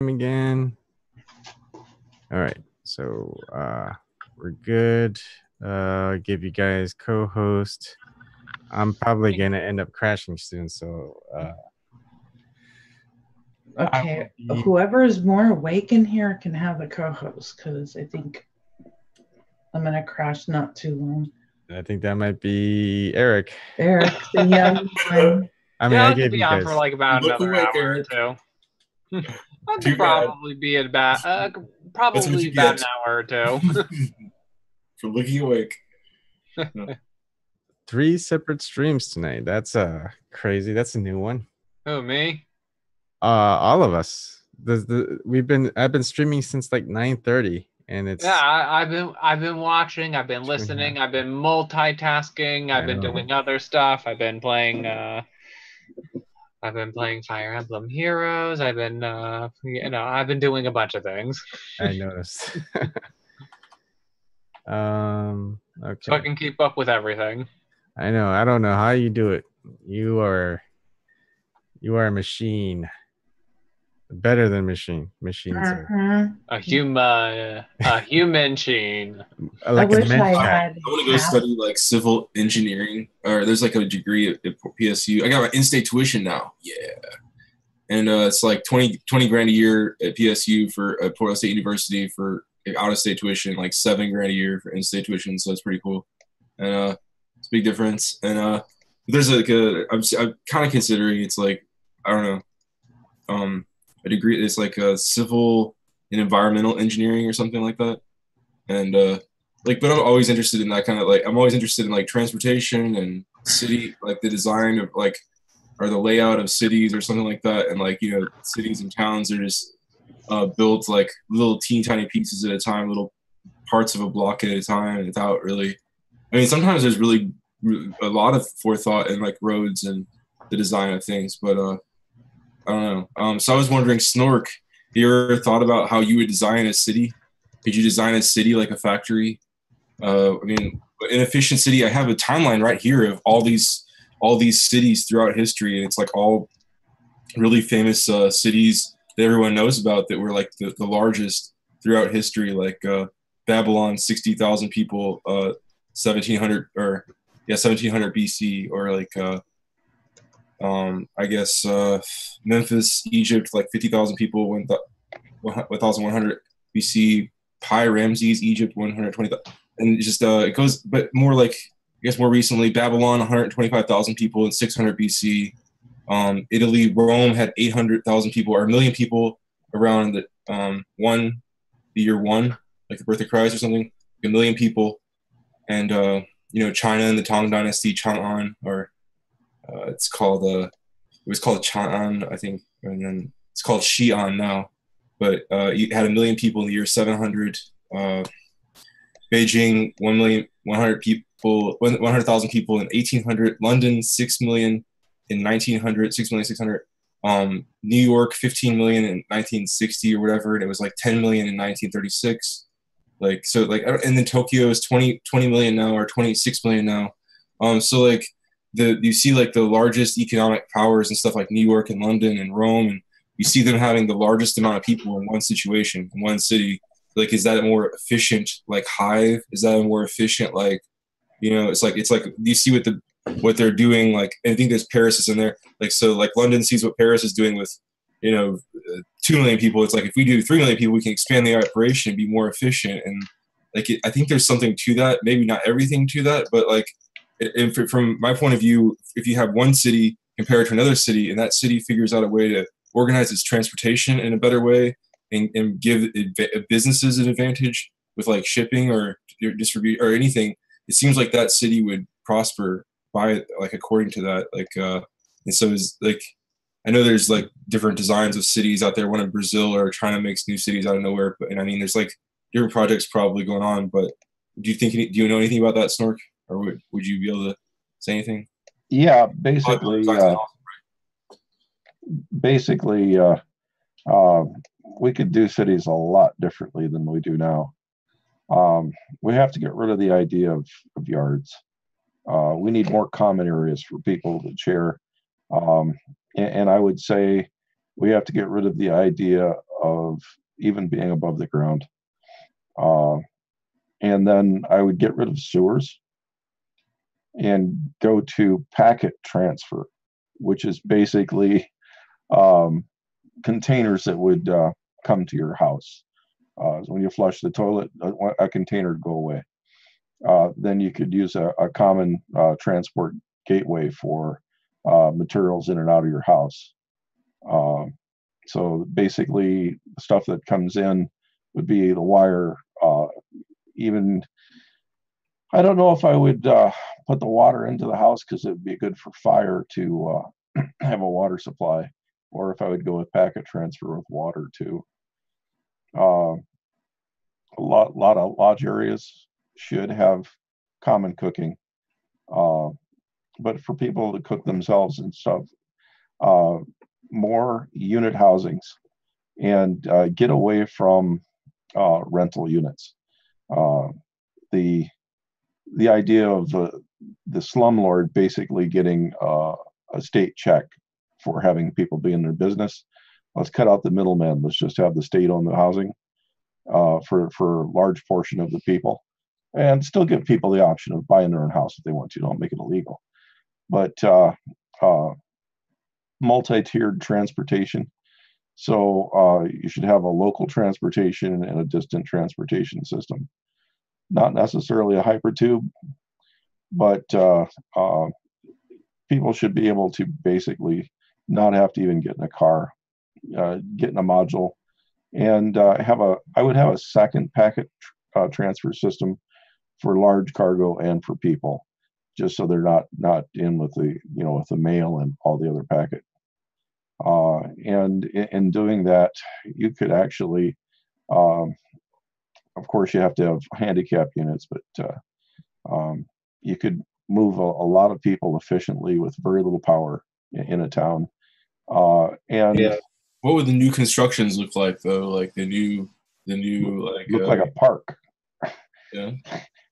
again. All right. So we're good. Give you guys co-host. I'm probably gonna end up crashing soon, so Okay, whoever is more awake in here can have a co-host because I think I'm gonna crash not too long. I think that might be Eric. Eric's the young one. I mean, Yeah, I I could gave be you on for guys. like about Look another awake, hour or Eric. two. I could Too bad. probably be at about That's what probably you about get an hour or two. for looking awake. No. 3 separate streams tonight. That's crazy. That's a new one. Who, me? All of us. I've been streaming since like 9:30, and it's Yeah, I've been watching, I've been 2.5. listening, I've been multitasking, I've I been know. doing other stuff, I've been playing Fire Emblem Heroes, I've been doing a bunch of things. I noticed. So I Okay. can keep up with everything. I know. I don't know how you do it. You are a machine. Better than machine. Machines are A human sheen. I like a wish I mentat. had I want to go half. study like civil engineering, or there's like a degree at PSU. I got my in-state tuition now. Yeah. And it's like 20 grand a year at PSU for at Portland State University for out-of-state tuition, like 7 grand a year for in-state tuition. So it's pretty cool, and it's a big difference. And there's like I'm kind of considering it's like I don't know, a degree. It's like a civil and environmental engineering or something like that. And like, but I'm always interested in that kind of like I'm always interested in like transportation and city, like the design of like or the layout of cities or something like that. And like, cities and towns are just built like little teeny tiny pieces at a time, little parts of a block at a time without really, I mean, sometimes there's really a lot of forethought in like roads and the design of things, but I don't know. So I was wondering, Snork, have you ever thought about how you would design a city? Could you design a city like a factory? I mean, in Efficient City, I have a timeline right here of all these cities throughout history, and it's like all really famous cities that everyone knows about that were like the largest throughout history, like Babylon, 60,000 people, 1700 or yeah, 1700 BC, or like I guess Memphis, Egypt, like 50,000 people, 1,100 BC. Pi Ramses, Egypt, 120,000, and just it goes, but more like I guess more recently, Babylon, 125,000 people in 600 BC. Italy, Rome had 800,000 people or a million people around the year one, like the birth of Christ or something, a million people. And China and the Tang Dynasty, Chang'an, or it was called Chang'an, I think, and then it's called Xi'an now. But you had a million people in the year 700. Beijing, 1,100,000 people, 100,000 people in 1800. London, 6 million in 1900, 6,600,000. New York, 15 million in 1960 or whatever, and it was like 10 million in 1936. Like so, like, and then Tokyo is 20 million now, or 26 million now. So like you see like the largest economic powers and stuff like New York and London and Rome, and you see them having the largest amount of people in one situation, in one city. Like, is that a more efficient like hive? Is that a more efficient like, it's like you see what they're doing, like, and I think there's Paris is in there, like, so like London sees what Paris is doing with 2 million people. It's like, if we do 3 million people, we can expand the operation and be more efficient. And like I think there's something to that, maybe not everything to that, but like from my point of view, if you have one city compared to another city, and that city figures out a way to organize its transportation in a better way, and give businesses an advantage with like shipping or distribute or anything, it seems like that city would prosper by like according to that. Like and so is like, I know there's like different designs of cities out there. One in Brazil, or China makes new cities out of nowhere. But, and I mean, there's like different projects probably going on. But do you know anything about that, Snork, or would you be able to say anything? Yeah, basically, we could do cities a lot differently than we do now. We have to get rid of the idea of yards. We need more common areas for people to share. And I would say We have to get rid of the idea of even being above the ground. And then I would get rid of sewers and go to packet transfer, which is basically containers that would come to your house. So when you flush the toilet, a container would go away. Then you could use a common transport gateway for materials in and out of your house. So basically, the stuff that comes in would be the wire. Even I don't know if I would put the water into the house because it would be good for fire to have a water supply, or if I would go with packet transfer with water too. A lot of lodge areas should have common cooking, but for people to cook themselves and stuff, more unit housings and get away from rental units. The idea of the slumlord basically getting a state check for having people be in their business. Let's cut out the middleman. Let's just have the state own the housing for a large portion of the people, and still give people the option of buying their own house if they want to. Don't make it illegal, but multi-tiered transportation. So you should have a local transportation and a distant transportation system. Not necessarily a hypertube, but people should be able to basically not have to even get in a car, get in a module, and I would have a second packet transfer system for large cargo and for people, just so they're not in with the mail and all the other packet. And in doing that, you could actually, of course, you have to have handicap units, but you could move a lot of people efficiently with very little power in a town. And yeah. What would the new constructions look like, though? Like the new like look like a park. Yeah,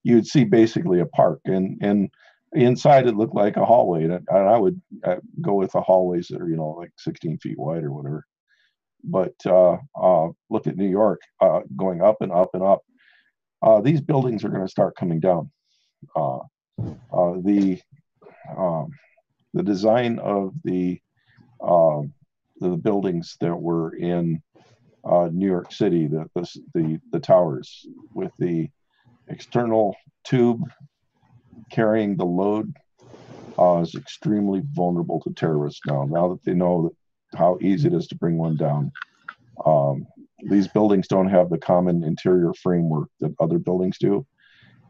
you'd see basically a park, and inside it looked like a hallway, and I would go with the hallways that are like 16 feet wide or whatever. But look at New York, going up and up and up. These buildings are going to start coming down. The design of the buildings that were in New York City, the towers with the external tube carrying the load, is extremely vulnerable to terrorists now that they know how easy it is to bring one down. These buildings don't have the common interior framework that other buildings do.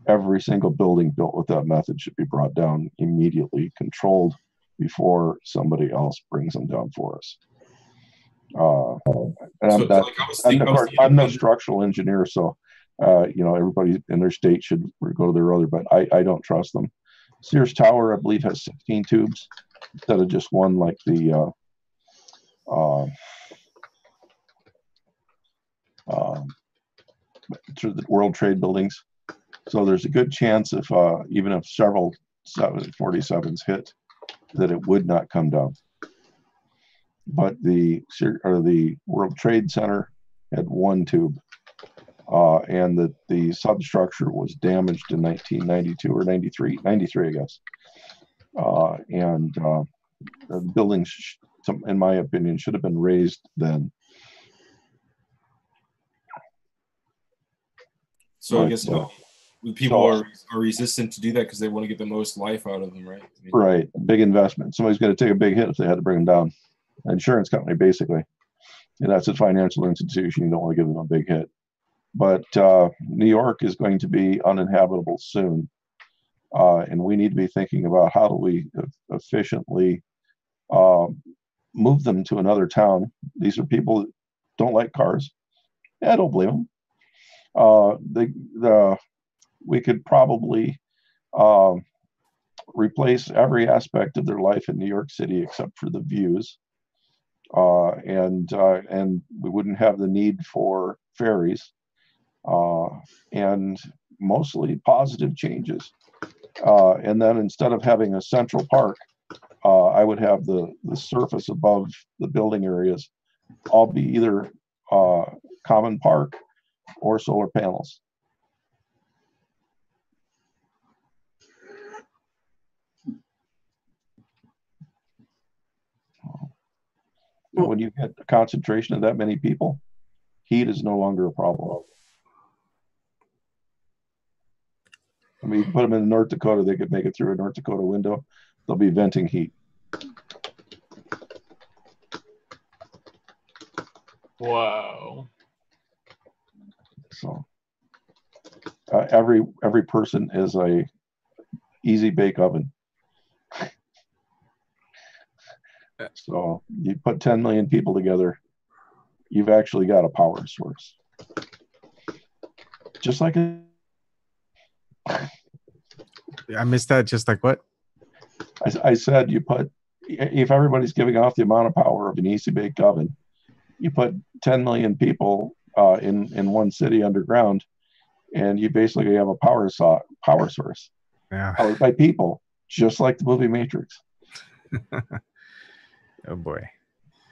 Every single building built with that method should be brought down immediately, controlled, before somebody else brings them down for us. And of course, I'm no structural engineer, so everybody in their state should go to their other, but I don't trust them. Sears Tower, I believe, has 16 tubes instead of just one, like the through the World Trade buildings. So there's a good chance even if several 47s hit, that it would not come down. But the World Trade Center had one tube, and the substructure was damaged in 1992 or 93, I guess. And the buildings, in my opinion, should have been raised then. So I guess people are resistant to do that because they want to get the most life out of them, right? Right, big investment. Somebody's going to take a big hit if they had to bring them down. An insurance company, basically. And that's a financial institution. You don't want to give them a big hit. But New York is going to be uninhabitable soon. And we need to be thinking about how do we efficiently move them to another town. These are people that don't like cars. Yeah, I don't blame them. We could probably replace every aspect of their life in New York City except for the views, and we wouldn't have the need for ferries, and mostly positive changes. And then instead of having a central park, I would have the surface above the building areas all be either common park or solar panels. When you get a concentration of that many people, heat is no longer a problem. I mean, you put them in North Dakota, they could make it through a North Dakota window. They'll be venting heat. Whoa. So every person is a easy bake oven. So you put 10 million people together, you've actually got a power source. Just like I missed that. Just like what? I said, if everybody's giving off the amount of power of an easy bake oven, you put 10 million people in one city underground, and you basically have a power source. Yeah. Powered by people, just like the movie Matrix. Oh boy.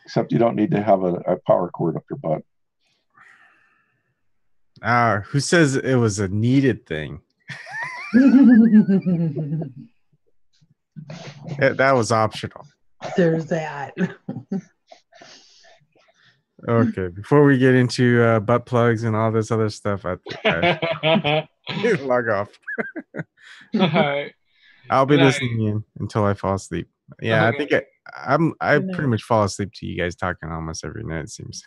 Except you don't need to have a power cord up your butt. Who says it was a needed thing? That was optional. There's that. Okay, before we get into butt plugs and all this other stuff, I log off. All right. I'll be Good night. listening in until I fall asleep. Yeah, Okay. I think I Good night. pretty much fall asleep to you guys talking almost every night, it seems.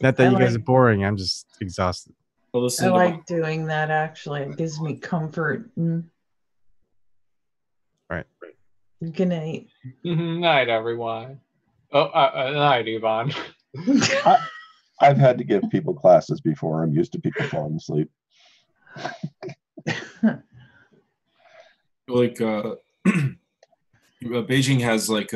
Not that I you guys are like- boring, I'm just exhausted. I'll I listen to like doing that, actually. It gives me comfort. Right. Good night. Night, everyone. Oh, night, Ebon. I've had to give people classes before. I'm used to people falling asleep. like Beijing has like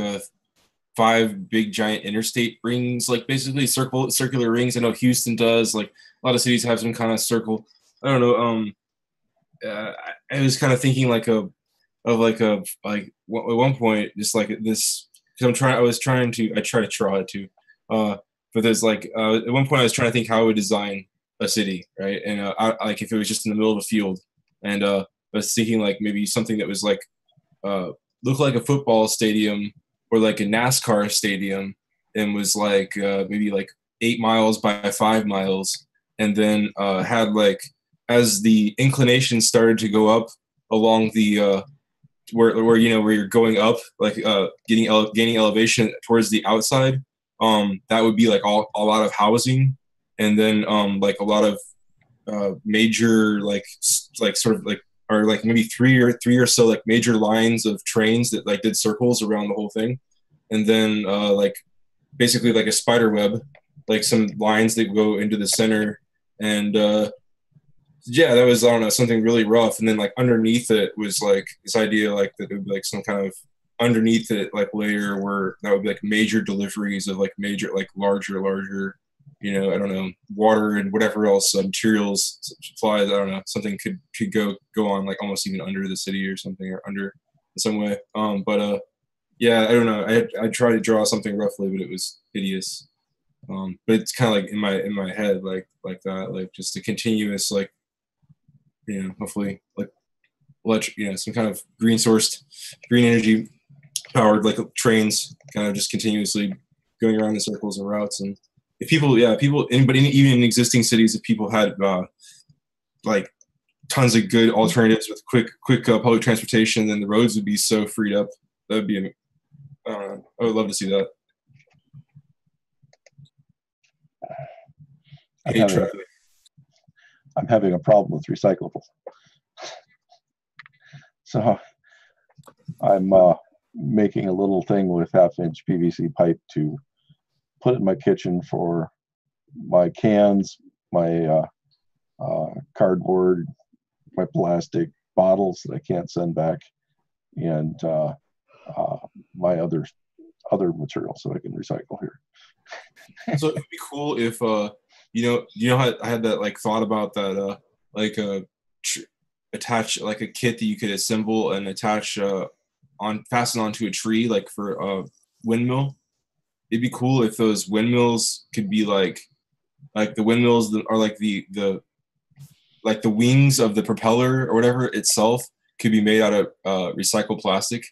5 big giant interstate rings, like basically circular rings. I know Houston does. Like a lot of cities have some kind of circle. I don't know. I was kind of thinking at one point, just like this, because I try to draw it too. But there's at one point I was trying to think how I would design a city, right? And like if it was just in the middle of a field, and I was thinking like maybe something that was like looked like a football stadium or like a NASCAR stadium, and was like maybe like 8 miles by 5 miles, and then had like, as the inclination started to go up along the where you're going up, like gaining elevation towards the outside, that would be like a lot of housing, and then like a lot of major like sort of like, or like maybe three or so like major lines of trains that like did circles around the whole thing, and then like basically like a spider web, like some lines that go into the center, and yeah, that was, I don't know, something really rough. And then like underneath it was like this idea like that it would be like some kind of underneath it like layer where that would be like major deliveries of like major like larger I don't know, water and whatever else, materials, supplies, I don't know, something could go on like almost even under the city or something, or under in some way. But yeah, I don't know, I tried to draw something roughly, but it was hideous. But it's kind of like in my head like that, like just a continuous like, hopefully like some kind of green energy powered like trains, kind of just continuously going around in circles and routes. And if anybody, even in existing cities, if people had like tons of good alternatives with quick public transportation, then the roads would be so freed up. That would be, I would love to see that. I'm having a problem with recyclables. So I'm making a little thing with 1/2-inch PVC pipe to put in my kitchen for my cans, my cardboard, my plastic bottles that I can't send back, and my other materials that I can recycle here. So it'd be cool if you know how I had that like thought about that like attach like a kit that you could assemble and attach fasten onto a tree, like for a windmill. it'd be cool if those windmills could be like the windmills that are like the wings of the propeller or whatever itself could be made out of recycled plastic,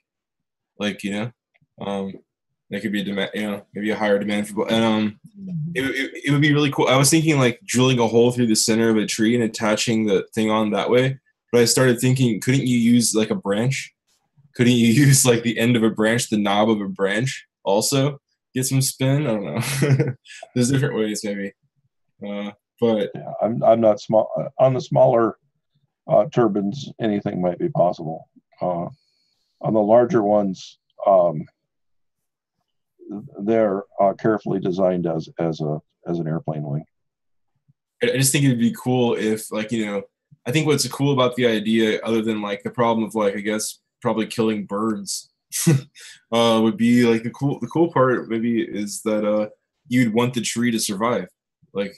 like there could be a demand, maybe a higher demand for, and it would be really cool. I was thinking like drilling a hole through the center of a tree and attaching the thing on that way, but I started thinking, couldn't you use like a branch? Couldn't you use like the end of a branch, the knob of a branch, also get some spin? I don't know. There's different ways, maybe. But yeah, I'm not small on the smaller turbines. Anything might be possible. On the larger ones, they're carefully designed as an airplane wing. I just think it'd be cool if, like, I think what's cool about the idea, other than like the problem of like, I guess probably killing birds, would be like the cool part maybe is that you'd want the tree to survive. Like,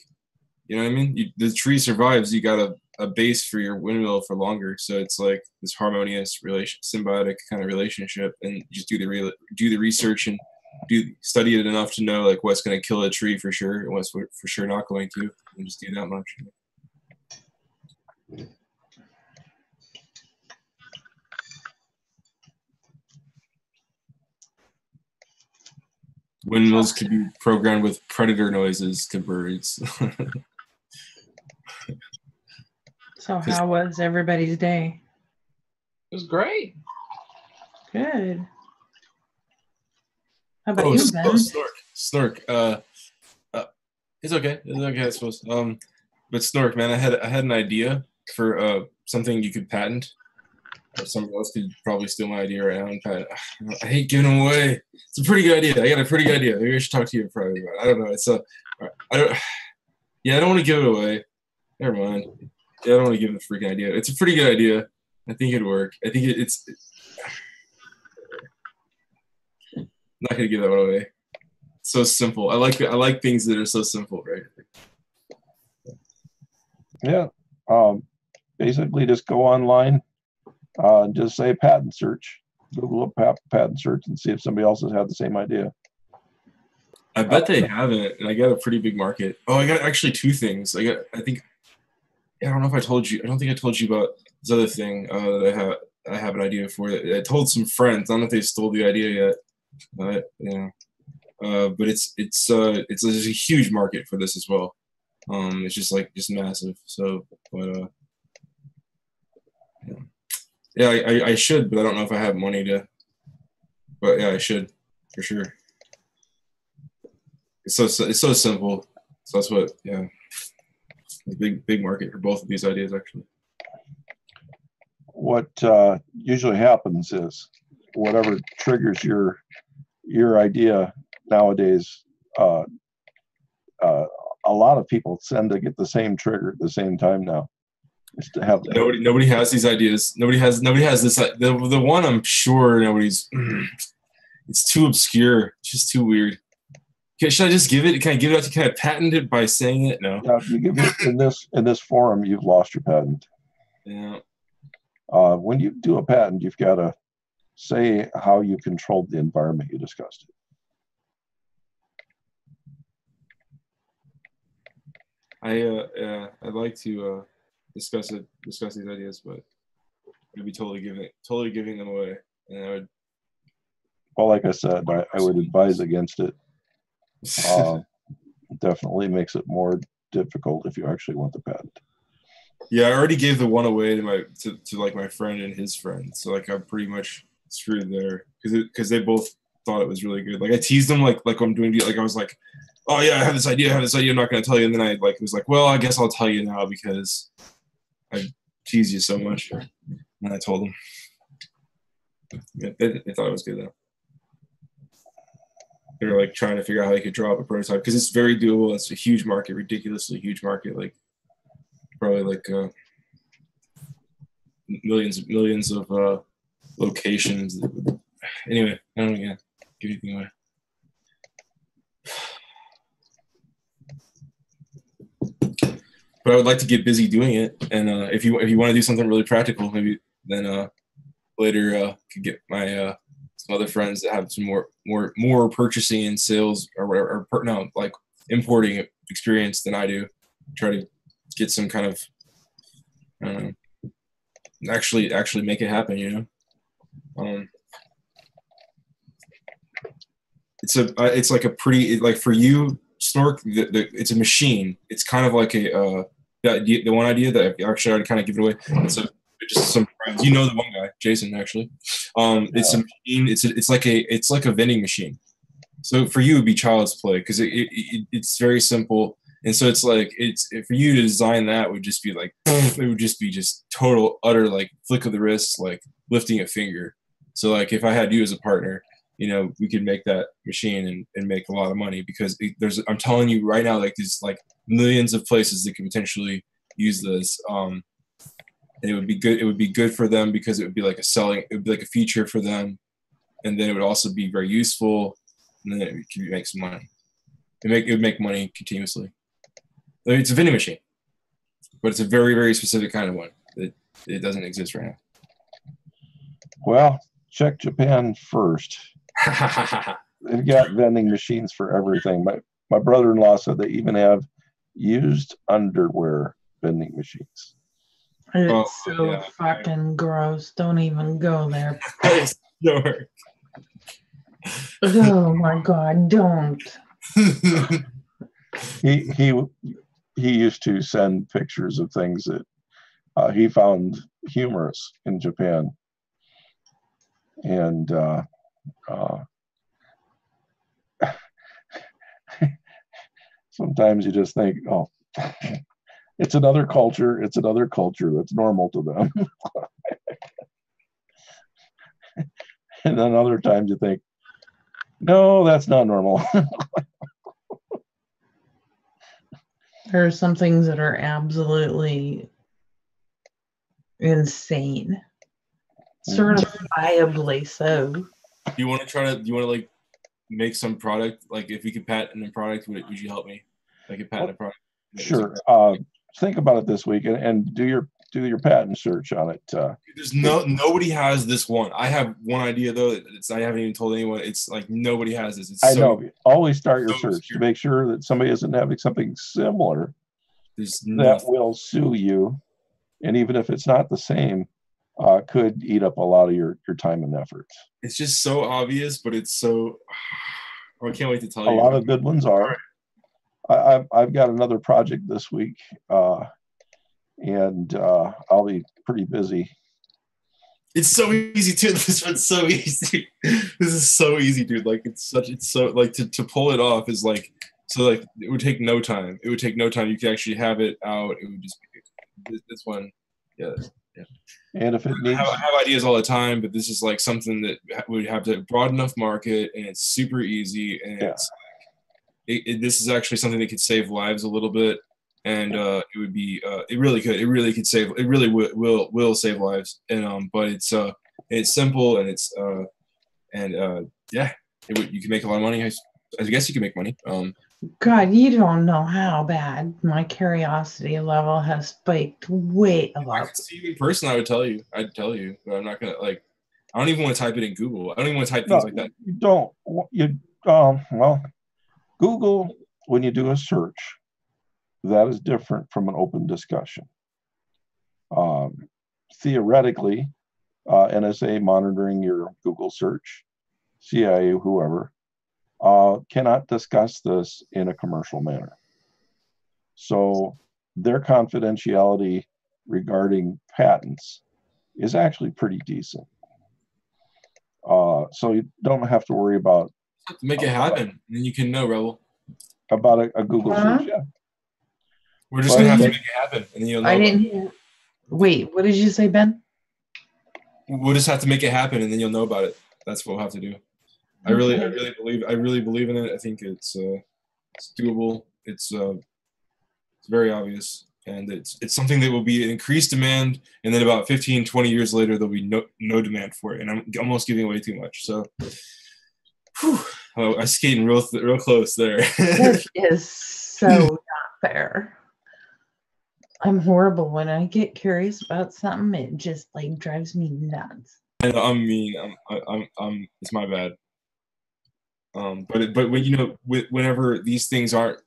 you know what I mean? The tree survives, you got a base for your windmill for longer. So it's like this harmonious symbiotic kind of relationship, and you just do the research and study it enough to know like what's going to kill a tree for sure and what's for sure not going to, and just do that much. Windmills could be programmed with predator noises to birds. So how was everybody's day? It was great. Good. How about you, Ben? Snork. It's okay. It's okay, I suppose. But Snork, man, I had an idea for something you could patent, or someone else could probably steal my idea right now and patent. I hate giving them away. It's a pretty good idea. I got a pretty good idea. Maybe I should talk to you probably about it. I don't know. It's I don't want to give it away. Never mind. Yeah, I don't want to give the freaking idea. It's a pretty good idea. I think it'd work. I think it's I'm not gonna give that one away. It's so simple. I like things that are so simple, right? Yeah. Basically, just go online, just say patent search, Google a patent search, and see if somebody else has had the same idea. I bet they haven't, and I got a pretty big market. Oh, I got actually two things. I don't know if I told you. I don't think I told you about this other thing that I have an idea for. I told some friends. I don't know if they stole the idea yet. But it's there's a huge market for this as well. It's just massive. So, but I should, but I don't know if I have money to. But yeah, I should for sure. It's so simple. So that's what a big market for both of these ideas actually. What usually happens is whatever triggers your idea nowadays, a lot of people tend to get the same trigger at the same time now. Just to have nobody has these ideas. Nobody has this. The one I'm sure nobody's. It's too obscure. It's just too weird. Should I just give it? Can I give it out to? Can I patent it by saying it? No. If you give it in this forum, you've lost your patent. Yeah. When you do a patent, you've got to say how you controlled the environment you discussed. I'd like to discuss these ideas, but I'd be totally giving them away, and I would. Well, like I said, I would advise against it. Definitely makes it more difficult if you actually want the patent. Yeah, I already gave the one away to like my friend and his friend, so like I'm pretty much screwed there because they both thought it was really good. Like I teased them like I'm doing, like I was like, oh yeah, I have this idea, I'm not gonna tell you, and then I was like, well, I guess I'll tell you now because I tease you so much, and I told them. Yeah, they thought it was good though. They were like trying to figure out how they could draw up a prototype because it's very doable. It's a huge market, ridiculously huge market, like probably like millions of locations. Anyway, I don't know, give anything away. But I would like to get busy doing it, and if you want to do something really practical, maybe then later could get my some other friends that have some more purchasing and sales or whatever, like importing experience than I do. Try to get some kind of, I don't know, actually make it happen, you know. It's like a pretty, like for you, Snork, it's a machine. It's kind of like the one idea that I actually already kind of give it away. It's just some friends. You know the one guy, Jason, actually. It's a machine. It's like a vending machine. So for you, it'd be child's play because it's very simple. And so it's like for you to design that would just be like it would just be total utter like flick of the wrist, like lifting a finger. So like if I had you as a partner, you know, we could make that machine and make a lot of money because I'm telling you right now, like there's like millions of places that could potentially use this. And it would be good. It would be good for them because it would be like it would be like a feature for them. And then it would also be very useful. And then it could make some money. It would make money continuously. It's a vending machine, but it's a very, very specific kind of one. It doesn't exist right now. Well, check Japan first. They've got vending machines for everything. My brother-in-law said they even have used underwear vending machines. It's fucking gross. Don't even go there. Sure. Oh my God, don't. He used to send pictures of things that he found humorous in Japan. And sometimes you just think, oh, it's another culture. It's another culture that's normal to them. And then other times you think, no, that's not normal. There are some things that are absolutely insane. Certifiably so. Do you want to like make some product? Like if we could patent a product, would you help me? Like a patent a product? Sure. Think about it this week and do your patent search on it. There's nobody has this one. I have one idea though. I haven't even told anyone. It's like nobody has this. I know. Always start your search to make sure that somebody isn't having something similar that will sue you, and even if it's not the same, could eat up a lot of your time and effort. It's just so obvious, but it's so. I can't wait to tell you. A lot of good ones are. I've got another project this week, and I'll be pretty busy. It's so easy too. This one's so easy. This is so easy, dude. Like it's so like to pull it off is like so like it would take no time. It would take no time. You could actually have it out. It would just be this one. Yeah. And if it needs, I have ideas all the time, but this is like something that would have to broad enough market, and it's super easy, and this is actually something that could save lives a little bit, and it would be it really could save, it really will save lives, and but it's simple, and it's you can make a lot of money. I guess you can make money. God, you don't know how bad my curiosity level has spiked way up. If I could see you in person, I'd tell you, but I'm not gonna like. I don't even want to type it in Google. I don't even want to type things like that. You don't. Well, Google, when you do a search, that is different from an open discussion. Theoretically, NSA monitoring your Google search, CIA, whoever, cannot discuss this in a commercial manner. So their confidentiality regarding patents is actually pretty decent. So you don't have to worry about make it happen, and then you can know, Rebel. About a Google search, yeah. We're just gonna have to make it happen, and then you'll know. I didn't. Wait, what did you say, Ben? We'll just have to make it happen, and then you'll know about it. That's what we'll have to do. I really believe in it. I think it's doable. It's very obvious, and it's something that will be in increased demand, and then about 15, 20 years later, there'll be no demand for it, and I'm almost giving away too much. So, I'm skating real close there. That is so not fair. I'm horrible when I get curious about something. It just like drives me nuts. I know I'm mean. I'm. It's my bad. But when whenever these things are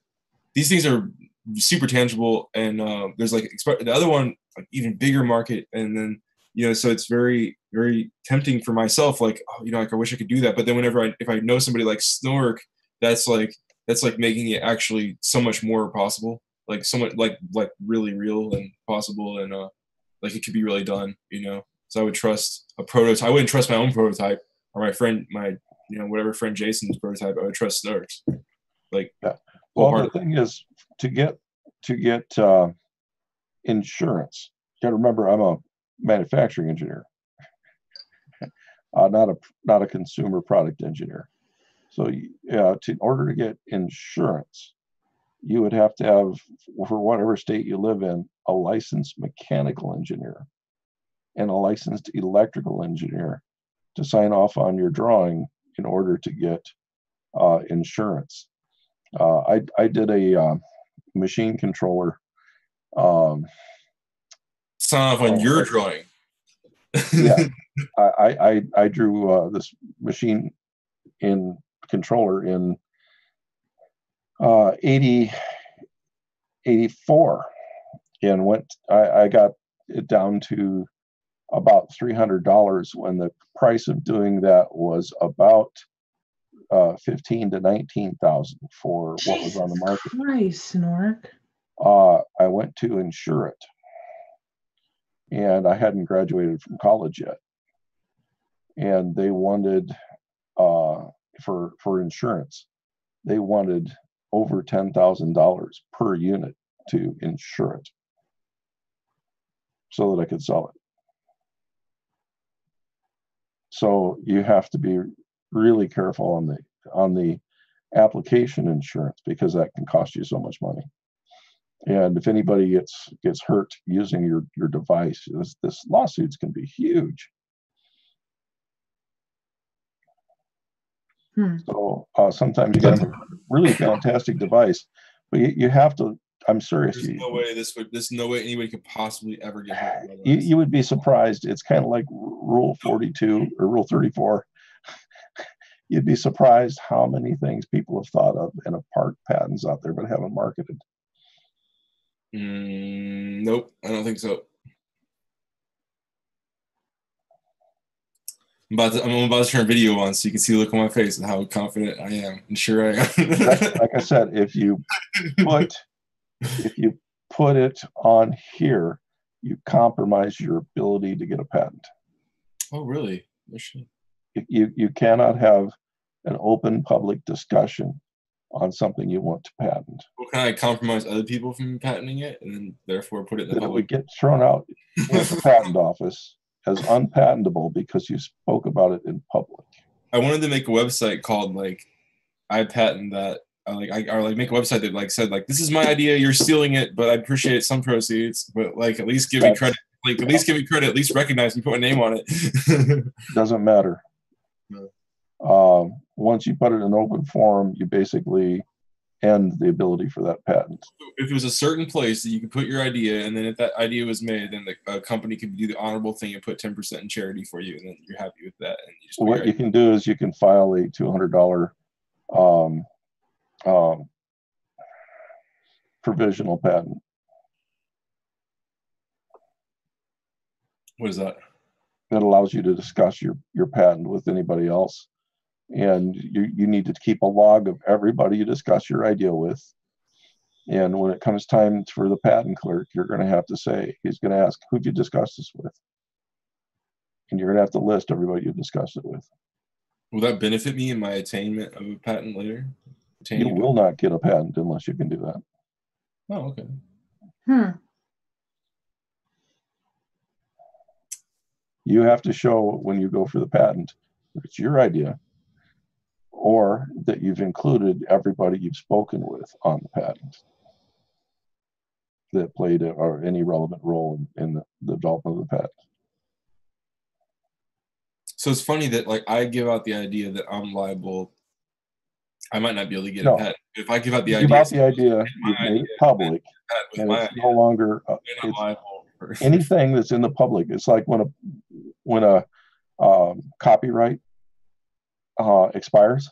super tangible, and there's like the other one, like even bigger market, and then so it's very tempting for myself, like, oh, like I wish I could do that. But then if I know somebody like Snork, that's like making it actually so much more possible, like so much like really real and possible, and like it could be really done. So I would trust a prototype. I wouldn't trust my own prototype or my whatever friend Jason's prototype. I would trust Snork's. Like, yeah. Well, the thing is, to get insurance, you got to remember, I'm a manufacturing engineer, not a consumer product engineer. So, in order to get insurance, you would have to have, for whatever state you live in, a licensed mechanical engineer and a licensed electrical engineer to sign off on your drawing in order to get insurance. I did a machine controller. Sign off on your drawing. Yeah, I drew this machine in controller in 84, and I got it down to about $300 when the price of doing that was about 15 to 19,000 for what was on the market. Nice, Snork. I went to insure it, and I hadn't graduated from college yet, and they wanted for insurance, they wanted over $10,000 per unit to insure it so that I could sell it. So you have to be really careful on the application insurance, because that can cost you so much money. And if anybody gets hurt using your device, this lawsuits can be huge. So sometimes you get a really fantastic device, but you have to. I'm serious. There's no way anybody could possibly ever get hurt. You would be surprised. It's kind of like Rule 42 or Rule 34. You'd be surprised how many things people have thought of and have parked patents out there but haven't marketed. Nope, I don't think so. I'm about to turn video on so you can see the look on my face and how confident I am and sure I am. Like I said, if you put it on here, you compromise your ability to get a patent. Oh, really? You cannot have an open public discussion on something you want to patent. Well, can I compromise other people from patenting it and then therefore put it in the public? It would get thrown out in the patent office as unpatentable because you spoke about it in public. I wanted to make a website called like I patent that, or make a website that like said like this is my idea, you're stealing it, but I appreciate some proceeds, but like at least give me credit. Like at least give me credit, at least recognize me, put my name on it. Doesn't matter. No. Once you put it in an open forum, you basically end the ability for that patent. If it was a certain place that you could put your idea, and then if that idea was made, then the company could do the honorable thing and put 10% in charity for you, and then you're happy with that. And what you can do is you can file a $200 provisional patent. What is that? That allows you to discuss your patent with anybody else. And you need to keep a log of everybody you discuss your idea with. And when it comes time for the patent clerk, you're going to have to say, he's going to ask, who'd you discuss this with? And you're going to have to list everybody you discussed it with. Will that benefit me in my attainment of a patent later? You will not get a patent unless you can do that. Oh, okay. You have to show when you go for the patent that it's your idea, or that you've included everybody you've spoken with on the patent that played or any relevant role in the development of the patent. So it's funny that like I give out the idea that I'm liable. I might not be able to get a patent. If I give out the idea, you've made it public, and it's no longer anything that's in the public. It's like when copyright expires,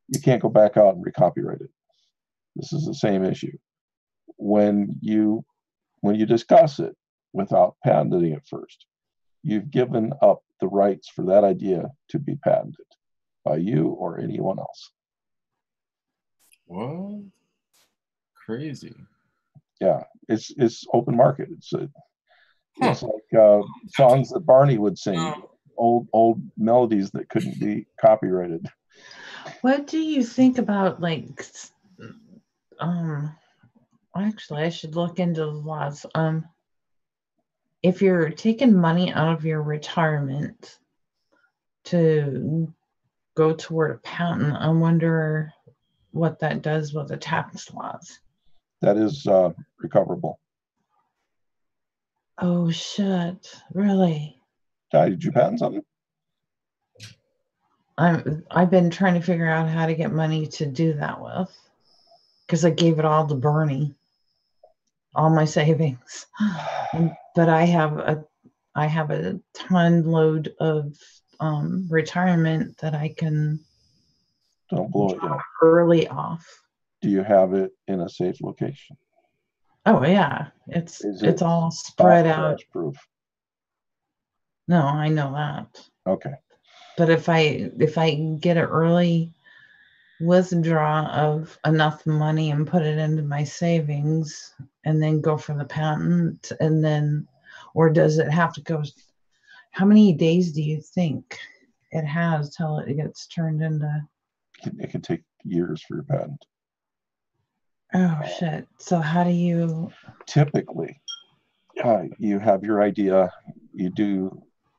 you can't go back out and recopyright it. This is the same issue. When you discuss it without patenting it first, you've given up the rights for that idea to be patented by you or anyone else. What? Crazy. Yeah, it's open market. It's like songs that Barney would sing, old melodies that couldn't be copyrighted. What do you think about actually I should look into the laws. If you're taking money out of your retirement to go toward a patent, I wonder what that does with the tax laws. That is recoverable. Oh shit, really? Did you patent something? I've been trying to figure out how to get money to do that with, because I gave it all to Bernie, all my savings. But I have a ton load of retirement that I can Don't blow it yet. early off. Do you have it in a safe location? Oh yeah, it's all spread out. Proof. No, I know that. Okay. But if I get an early withdraw of enough money and put it into my savings and then go for the patent, and then, or does it have to go, how many days do you think it has till it gets turned into? It can take years for your patent. Oh shit. So how do you typically you have your idea, you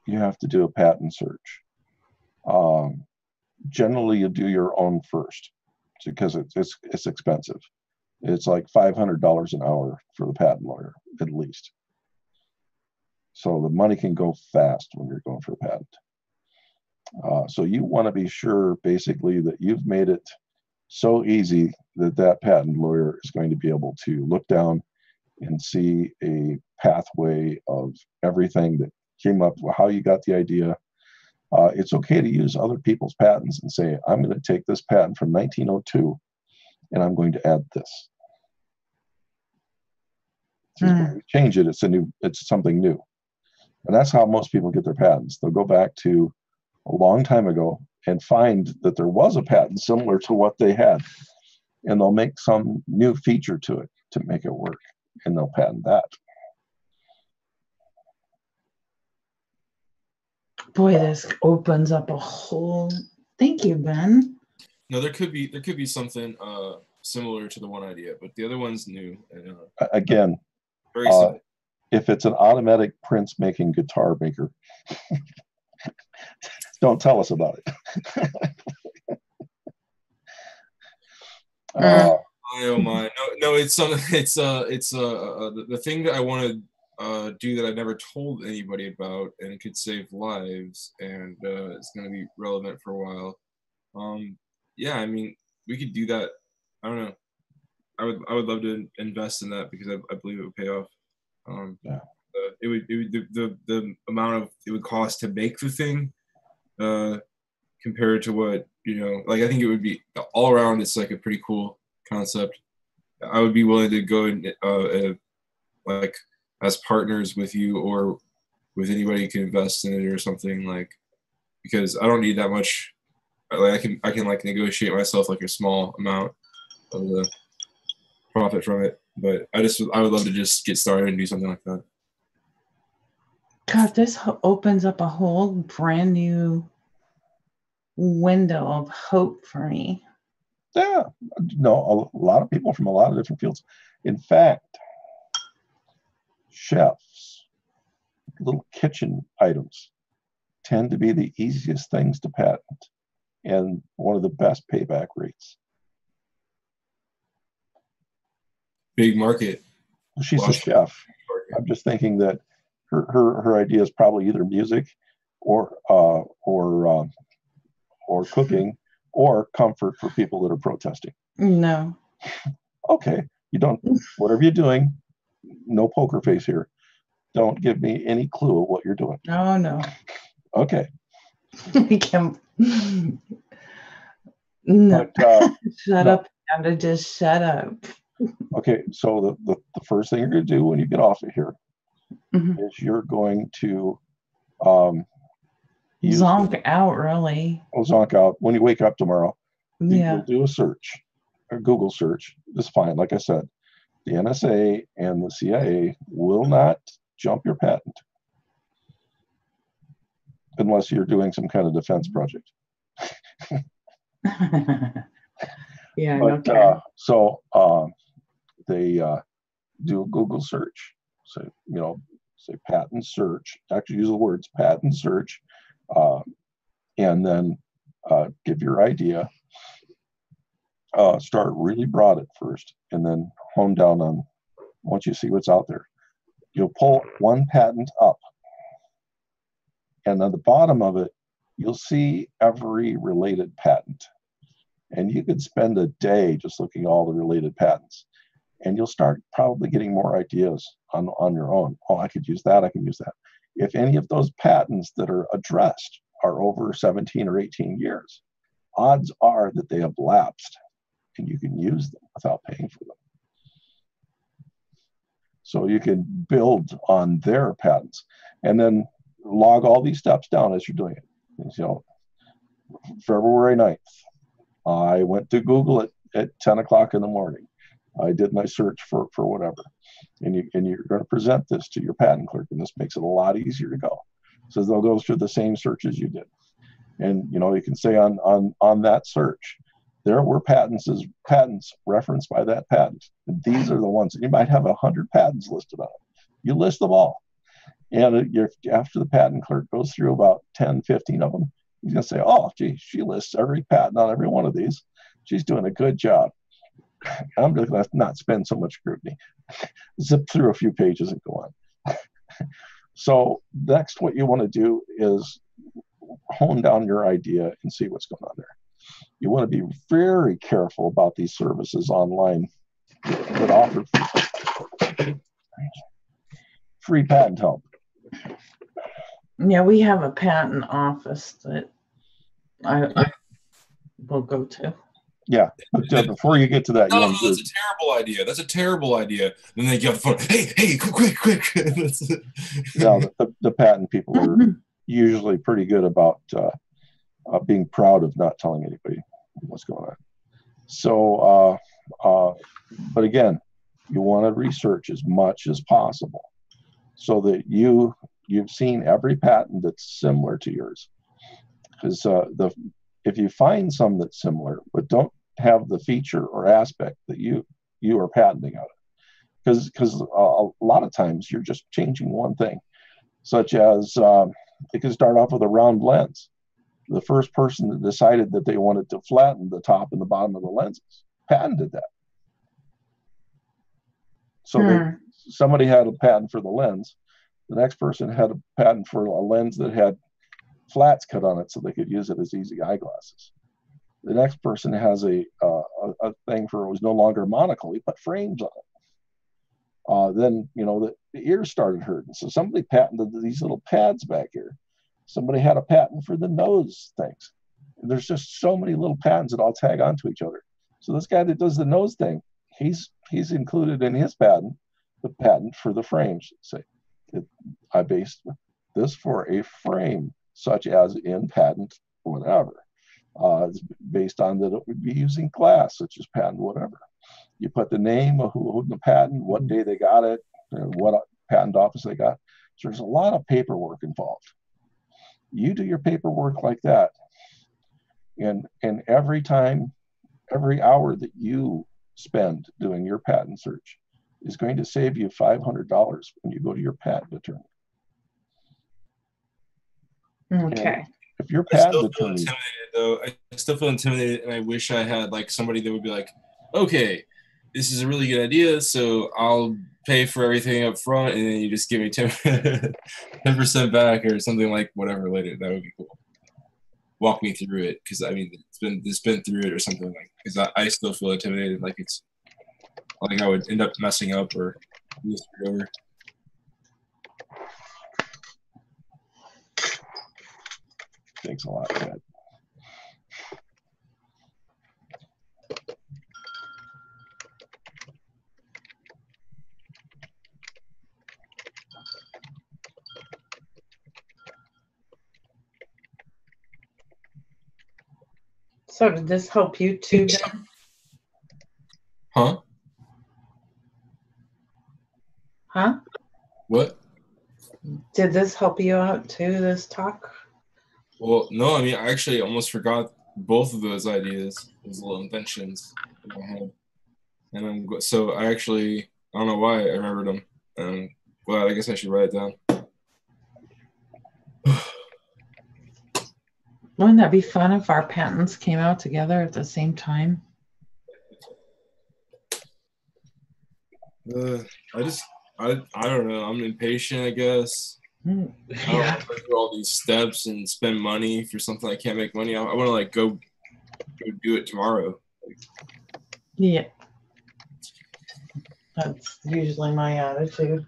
have to do a patent search. Generally you do your own first because it's expensive. It's like $500 an hour for the patent lawyer at least. So the money can go fast when you're going for a patent. So you want to be sure basically that you've made it so easy that patent lawyer is going to be able to look down and see a pathway of everything that came up, how you got the idea. It's okay to use other people's patents and say, I'm going to take this patent from 1902 and I'm going to add this. When we change it, it's something new. And that's how most people get their patents. They'll go back to a long time ago and find that there was a patent similar to what they had. And they'll make some new feature to it to make it work. And they'll patent that. Boy, this opens up a whole. Thank you, Ben. No, there could be something similar to the one idea, but the other one's new. Again, very simple. If it's an automatic Prince making guitar maker, don't tell us about it. Oh my! No, it's something. It's the thing that I want to do that I've never told anybody about, and it could save lives, and it's going to be relevant for a while. Yeah, I mean, we could do that. I don't know. I would love to invest in that because I believe it would pay off. Yeah. It would the amount of it would cost to make the thing, compared to what like I think it would be all around. It's like a pretty cool concept. I would be willing to go and like as partners with you or with anybody who can invest in it or something, like, because I don't need that much. Like I can like negotiate myself like a small amount of the profit from it, but I would love to just get started and do something like that. God, this opens up a whole brand new window of hope for me. Yeah, no, a lot of people from a lot of different fields. In fact, chefs, little kitchen items tend to be the easiest things to patent and one of the best payback rates. Big market. She's a chef. I'm just thinking that her idea is probably either music or cooking or comfort for people that are protesting. No. Okay, you don't. Whatever you're doing, no poker face here. Don't give me any clue of what you're doing. Oh no. Okay, We can. No. But Shut no. up, Amanda. Just shut up. Okay, so the first thing you're going to do when you get off of here Mhm. is you're going to use Zonk out, really. zonk out. When you wake up tomorrow, Yeah. you'll do a search, a Google search. It's fine. Like I said, the NSA and the CIA will not jump your patent unless you're doing some kind of defense project. Yeah, But okay. so they do a Google search. So, say patent search, actually use the words patent search, and then give your idea. Start really broad at first, and then hone down on, once you see what's out there, you'll pull one patent up. And on the bottom of it, you'll see every related patent. And you could spend a day just looking at all the related patents. And you'll start probably getting more ideas on your own. Oh, I could use that, I can use that. If any of those patents that are addressed are over 17 or 18 years, odds are that they have lapsed and you can use them without paying for them. So you can build on their patents and then log all these steps down as you're doing it. February 9th, I went to Google at 10 o'clock in the morning. I did my search for whatever. And you're going to present this to your patent clerk, and this makes it a lot easier to go. So they'll go through the same searches you did. And you can say on that search, there were patents referenced by that patent. And these are the ones. You might have 100 patents listed on it. You list them all. And after the patent clerk goes through about 10, 15 of them, he's going to say, oh, gee, she lists every patent on every one of these. She's doing a good job. I'm just going to not spend so much scrutiny. Zip through a few pages and go on. So next, what you want to do is hone down your idea and see what's going on there. You want to be very careful about these services online that offer free patent help. Yeah, we have a patent office that I will go to. Yeah, but before you get to that, No, that's a terrible idea. That's a terrible idea. Then they get the phone. Hey, quick. No, the patent people are usually pretty good about being proud of not telling anybody what's going on. So, but again, you want to research as much as possible so that you've seen every patent that's similar to yours. Because if you find some that's similar but don't have the feature or aspect that you are patenting on it, because a lot of times you're just changing one thing, such as it can start off with a round lens. The first person that decided that they wanted to flatten the top and the bottom of the lenses patented that. So somebody had a patent for the lens. The next person had a patent for a lens that had flats cut on it so they could use it as easy eyeglasses. The next person has a thing for it was no longer a monocle. He put frames on it. Then, the ears started hurting. So somebody patented these little pads back here. Somebody had a patent for the nose things. And there's just so many little patents that all tag onto each other. So this guy that does the nose thing, he's included in his patent the patent for the frames. Say, I based this for a frame, such as in patent whatever. It's based on that it would be using glass, such as patent whatever. You put the name of who owned the patent, what day they got it, and what patent office they got. So there's a lot of paperwork involved. You do your paperwork like that, and every hour that you spend doing your patent search is going to save you $500 when you go to your patent attorney. Okay. And if your patent attorney, I still feel intimidated, and I wish I had somebody that would be like, okay, this is a really good idea, so I'll pay for everything up front, and then you just give me 10% back or something like whatever later. That would be cool. Walk me through it, because it's been through it or something because I still feel intimidated, it's like I would end up messing up or lose it over. Thanks a lot, Ted. So did this help you too, Ben? Huh? Huh? What? Did this help you out too, this talk? Well, no, I mean, I actually almost forgot both of those ideas, those little inventions in my head. And so I don't know why I remembered them. Well, I guess I should write it down. Wouldn't that be fun if our patents came out together at the same time? I don't know. I'm impatient, I guess. I don't Yeah. want to go through all these steps and spend money for something I can't make money on. I want to like go do it tomorrow. Yeah. That's usually my attitude.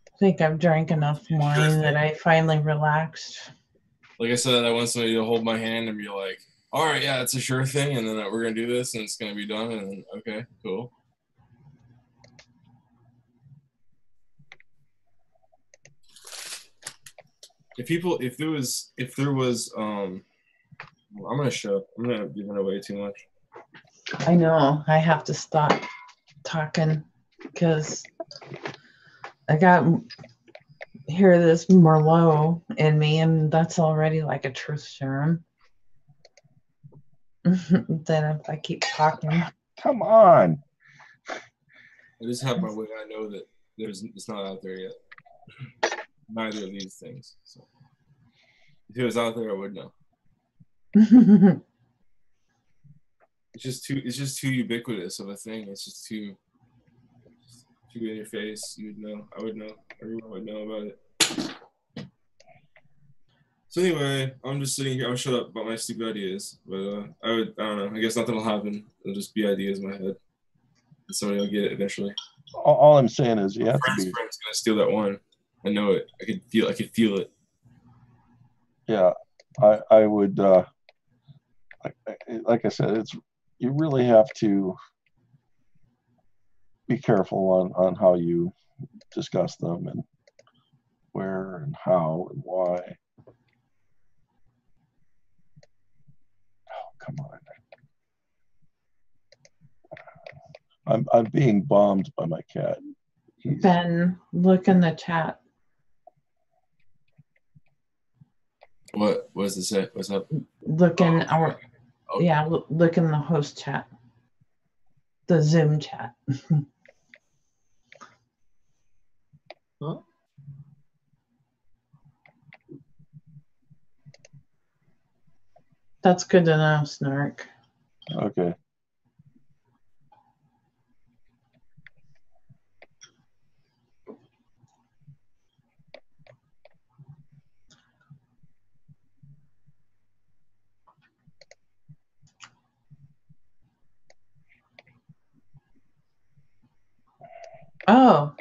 I think I've drank enough wine that I finally relaxed. Like I said, I want somebody to hold my hand and be like, all right, yeah, it's a sure thing. And then we're going to do this and it's going to be done. And then, okay, cool. If there was, I'm going to shut up. I'm going to give it away too much. I know. I have to stop talking because I got hear this Merlot in me, and that's already like a truth serum. Then if I keep talking, Come on. I just have my way. I know that it's not out there yet. Neither of these things. So if it was out there, I would know. It's just too ubiquitous of a thing. It's just too in your face. You would know. I would know. Everyone would know about it. So anyway, I'm just sitting here. I'll shut up about my stupid ideas. But I don't know. I guess nothing will happen. It'll just be ideas in my head. And somebody will get it eventually. All I'm saying is you have to be. Friend's gonna steal that one. I know it. I could feel it. Yeah, I would. Like I said, you really have to be careful on how you discuss them and where and how and why. Oh, come on. I'm being bombed by my cat. Ben, look in the chat. What does it say? What's up? Look in our look in the host chat. The Zoom chat. Huh? That's good to know, Snark. Okay. Oh.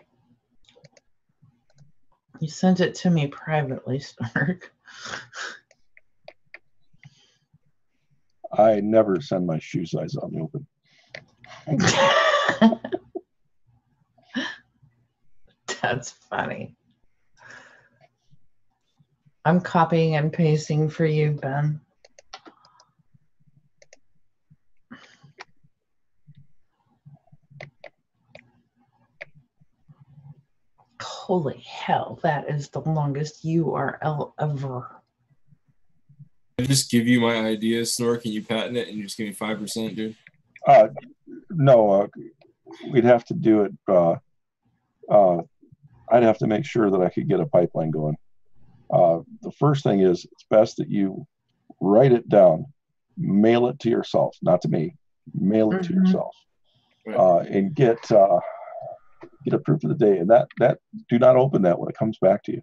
You sent it to me privately, Snark. I never send my shoe size out in the open. That's funny. I'm copying and pasting for you, Ben. Holy hell, that is the longest URL ever. I just give you my idea, Snork, and you patent it, and you just give me 5%, dude. No, we'd have to do it. I'd have to make sure that I could get a pipeline going. The first thing is it's best that you write it down, mail it to yourself, not to me. Mail it to yourself, and get approved for the day. And that do not open that when it comes back to you.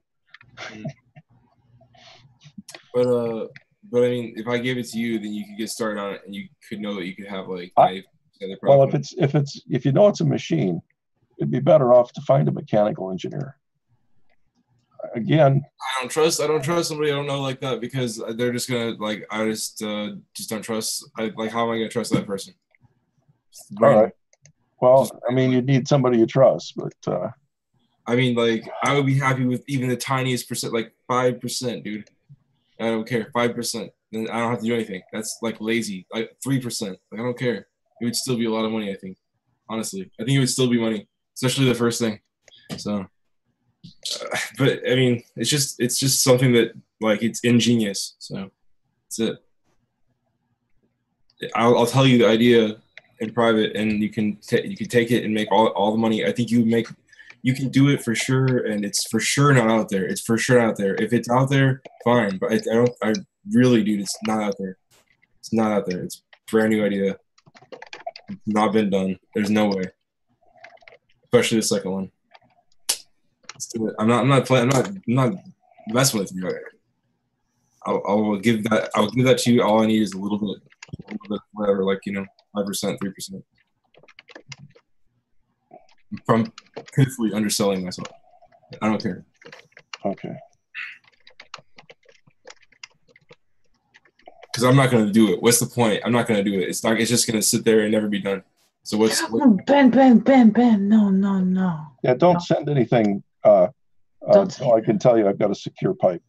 But I mean, if I gave it to you, then you could get started on it, and you could know that you could have like 5% Well, if you know it's a machine, it'd be better off to find a mechanical engineer. Again, I don't trust somebody I don't know like that, because they're just gonna like, I just don't trust. Like, how am I gonna trust that person? All right. Well, I mean, you need somebody you trust, but I mean, like, I would be happy with even the tiniest percent, like 5%, dude. I don't care, 5%. Then I don't have to do anything. That's like lazy. Like 3%. Like, I don't care. It would still be a lot of money, I think. Honestly, I think it would still be money, especially the first thing. So, but I mean, it's just something that, like, it's ingenious. So that's it. I'll tell you the idea in private, and you can take it and make all the money. I think you can do it for sure, and it's for sure not out there. It's for sure not out there. If it's out there, fine. But I really, dude, it's not out there. It's not out there. It's a brand new idea. It's not been done. There's no way. Especially the second one. Let's do it. I'm not messing with you. I'll give that to you. All I need is a little bit, whatever, like, 5%, 3%. From pitifully underselling myself. I don't care. okay. Because I'm not going to do it. What's the point? I'm not going to do it. It's just going to sit there and never be done. So Ben, no. Yeah, don't send anything. So I can tell you I've got a secure pipe.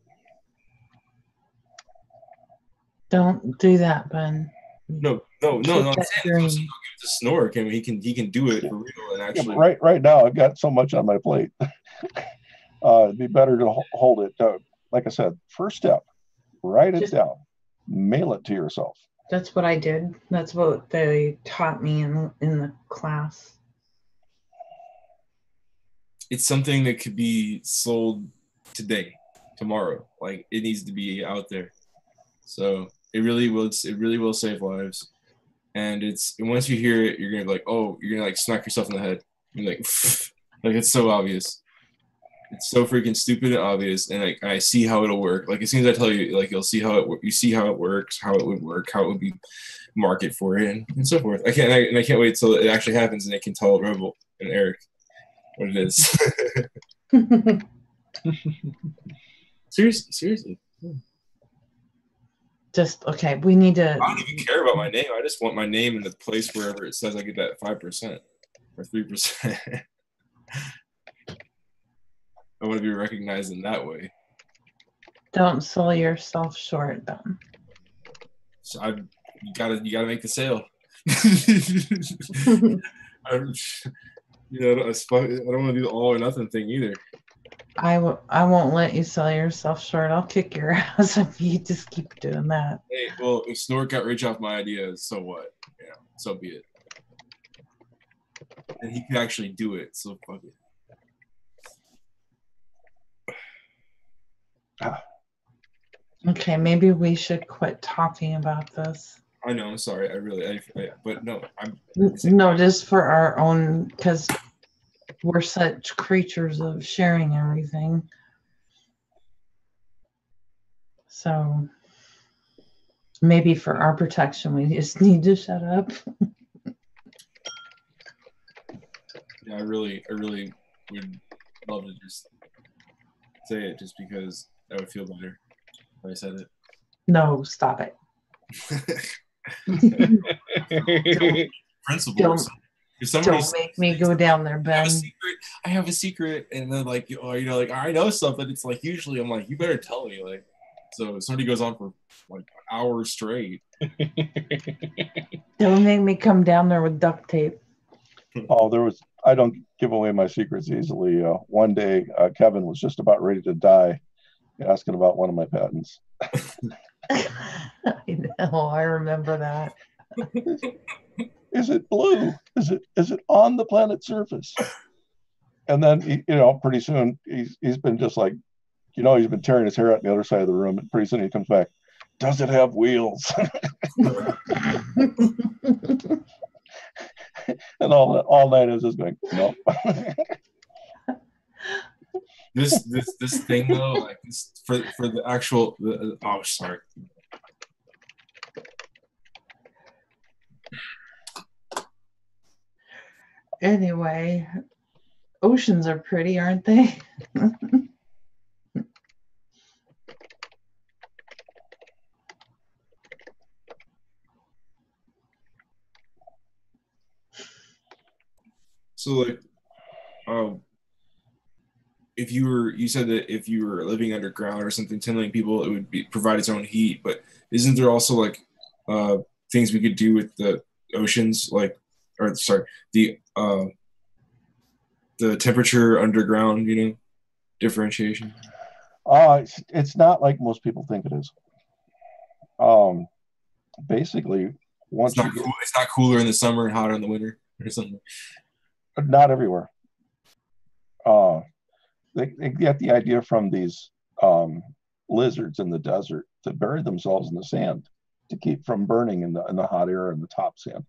Don't do that, Ben. No. I'm saying it's to Snork. I mean, he can do it for real and actually. Yeah, right now I've got so much on my plate. It'd be better to hold it. Like I said, first step, write it down, mail it to yourself. That's what I did. That's what they taught me in the class. It's something that could be sold today, tomorrow. Like, it needs to be out there. So it really will save lives. And once you hear it, you're gonna be like, oh, you're gonna like smack yourself in the head. You're like, like, it's so obvious. It's so freaking stupid and obvious. And like, I see how it'll work. Like, as soon as I tell you, like, you see how it works, how it would work, how it would be market for it, and so forth. I can't wait till it actually happens and they can tell Rebel and Eric what it is. Seriously. Just okay. We need to. I don't even care about my name. I just want my name in the place wherever it says I get that 5% or 3%. I want to be recognized in that way. Don't sell yourself short, Ben. So you gotta make the sale. I don't want to do the all or nothing thing either. I won't let you sell yourself short. I'll kick your ass if you just keep doing that. Hey, well, if Snork got rich off my ideas, so what? So be it. And he could actually do it, so fuck it. Okay, maybe we should quit talking about this. I know, I'm sorry. But no, No, just for our own, because we're such creatures of sharing everything. So maybe for our protection, we just need to shut up. Yeah, I really would love to just say it just because I would feel better if I said it. No, stop it. Principles. Don't make me go down there, Ben. I have a secret, and then like, like, I know something. It's like, usually I'm like, you better tell me, like. So somebody goes on for like hours straight. Don't make me come down there with duct tape. Oh, I don't give away my secrets easily. One day, Kevin was just about ready to die, asking about one of my patents. I know, I remember that. Is it blue? Is it on the planet's surface? And then pretty soon he's been just like, he's been tearing his hair out on the other side of the room, and pretty soon he comes back. Does it have wheels? And all night is just going, no. This thing though, like this, for the actual. Sorry. Anyway, oceans are pretty, aren't they? So like, if you said that if you were living underground or something, 10 million people, it would provide its own heat. But isn't there also like things we could do with the oceans, like, or sorry, the temperature underground, differentiation? It's not like most people think it is. Basically, once It's not cool. It's not cooler in the summer and hotter in the winter or something. Not everywhere. They get the idea from these lizards in the desert that bury themselves in the sand to keep from burning in the hot air and the top sand.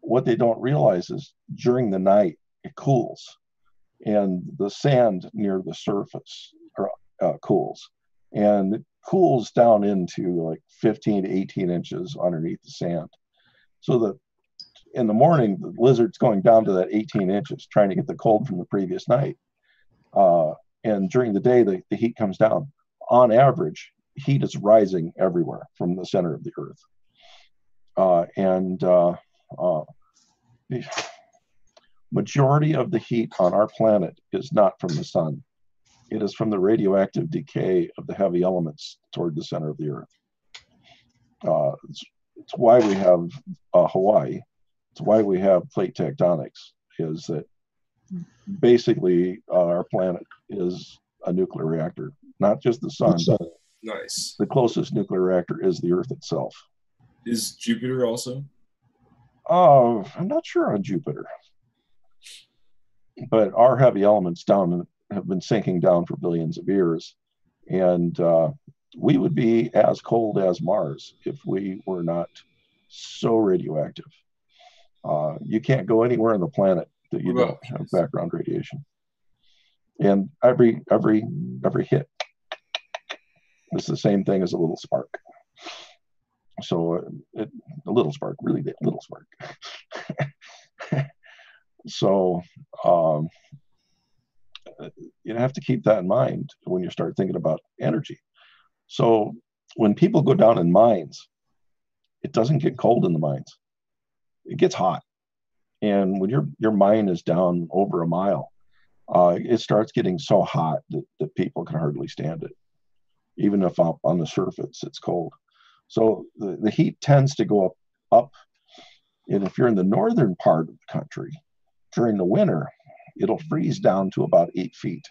What they don't realize is during the night it cools, and the sand near the surface cools, and it cools down into like 15 to 18 inches underneath the sand. So that in the morning, the lizard's going down to that 18 inches, trying to get the cold from the previous night. And during the day, the heat comes down. On average, heat is rising everywhere from the center of the Earth. The majority of the heat on our planet is not from the sun. It is from the radioactive decay of the heavy elements toward the center of the Earth. It's why we have Hawaii. It's why we have plate tectonics, is that basically our planet is a nuclear reactor, not just the sun. Nice. The closest nuclear reactor is the Earth itself. Is Jupiter also? I'm not sure on Jupiter, but our heavy elements have been sinking down for billions of years, and we would be as cold as Mars if we were not so radioactive. You can't go anywhere on the planet that you don't have background radiation. And every hit is the same thing as a little spark. So a little spark, really little spark. So you have to keep that in mind when you start thinking about energy. So when people go down in mines, it doesn't get cold in the mines. It gets hot. And when your mine is down over a mile, it starts getting so hot that people can hardly stand it. Even if up on the surface, it's cold. So the heat tends to go up. And if you're in the northern part of the country, during the winter, it'll freeze down to about 8 feet.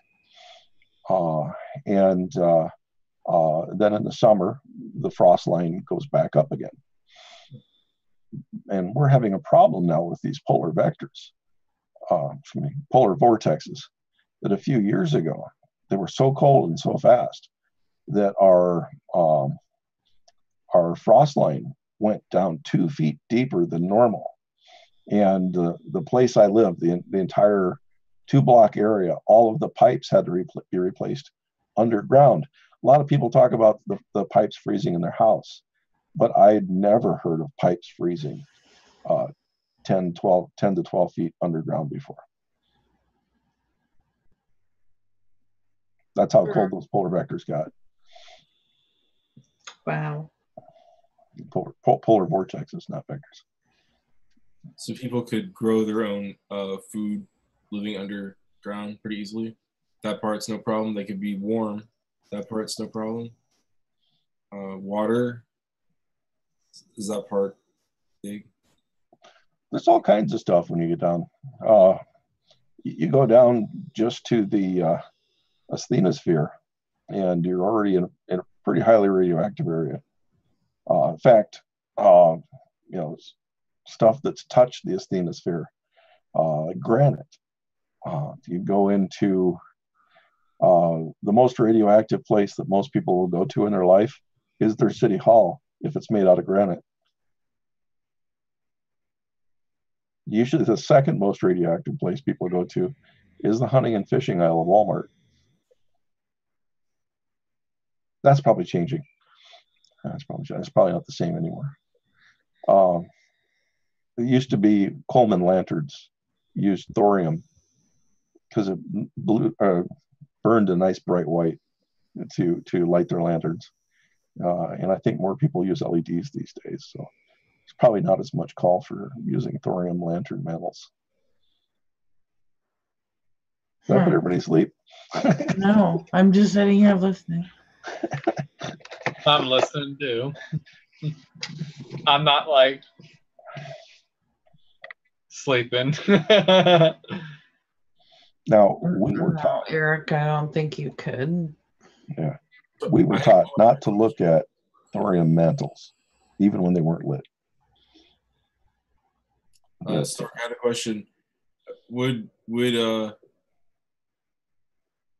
And then in the summer, the frost line goes back up again. And we're having a problem now with these polar vectors, polar vortexes, that a few years ago, they were so cold and so fast that our frost line went down 2 feet deeper than normal. And the place I live, the entire 2-block area, all of the pipes had to be replaced underground. A lot of people talk about the pipes freezing in their house, but I'd never heard of pipes freezing 10 to 12 feet underground before. That's how cold those polar vectors got. Wow. Polar vortexes, not vectors. So people could grow their own food living underground pretty easily. That part's no problem. They could be warm. That part's no problem. Water, is that part big? There's all kinds of stuff when you get down. You go down just to the asthenosphere, and you're already in a pretty highly radioactive area. In fact, stuff that's touched the asthenosphere, granite. You go into the most radioactive place that most people will go to in their life is their city hall, if it's made out of granite. Usually the second most radioactive place people go to is the hunting and fishing aisle of Walmart. That's probably changing. It's probably not the same anymore. It used to be Coleman lanterns used thorium because it burned a nice bright white to light their lanterns. And I think more people use LEDs these days, so it's probably not as much call for using thorium lantern mantles. Did I put everybody to sleep? No, I'm just sitting here listening. I'm listening too. I'm not like sleeping. Now, we were No, taught, Eric, I don't think you could. yeah, we were taught not to look at thorium mantles, even when they weren't lit. Stark, I had a question. Would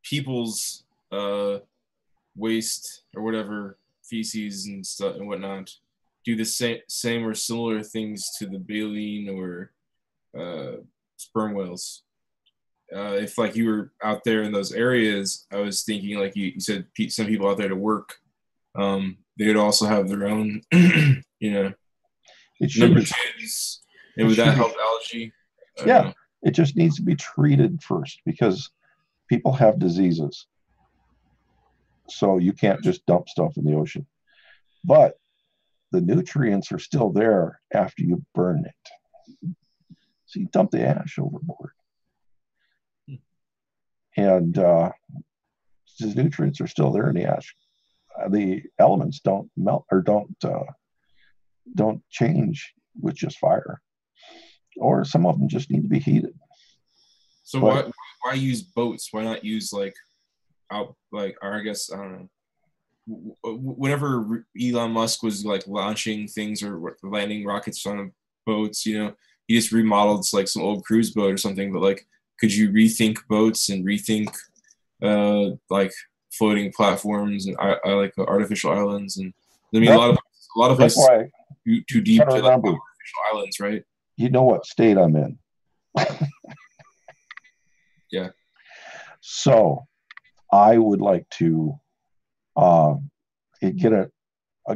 people's waste or whatever, feces and stuff and whatnot, do the same or similar things to the baleen or sperm whales? If like you were out there in those areas, I was thinking like you said, some people out there to work, they would also have their own, number 10s, and would that help algae? Yeah, it just needs to be treated first because people have diseases. So you can't just dump stuff in the ocean. But the nutrients are still there after you burn it. So you dump the ash overboard. And the nutrients are still there in the ash. The elements don't melt or don't change with just fire. Or some of them just need to be heated. So why use boats? Why not use or I guess I don't know. Whenever Elon Musk was like launching things or landing rockets on boats, he just remodeled like some old cruise boat or something. But like, could you rethink boats and rethink like floating platforms and like artificial islands? And I mean, a lot of places too deep to like artificial islands, right? You know what state I'm in. Yeah. So I would like to get a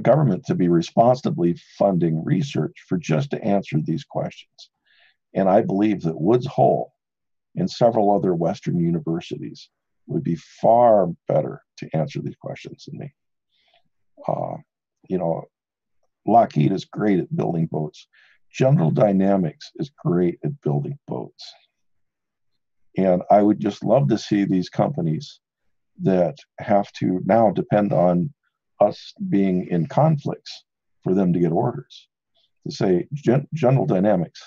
government to be responsibly funding research for just to answer these questions. And I believe that Woods Hole and several other Western universities would be far better to answer these questions than me. Lockheed is great at building boats. General Dynamics is great at building boats. And I would just love to see these companies that have to now depend on us being in conflicts for them to get orders. To say, General Dynamics,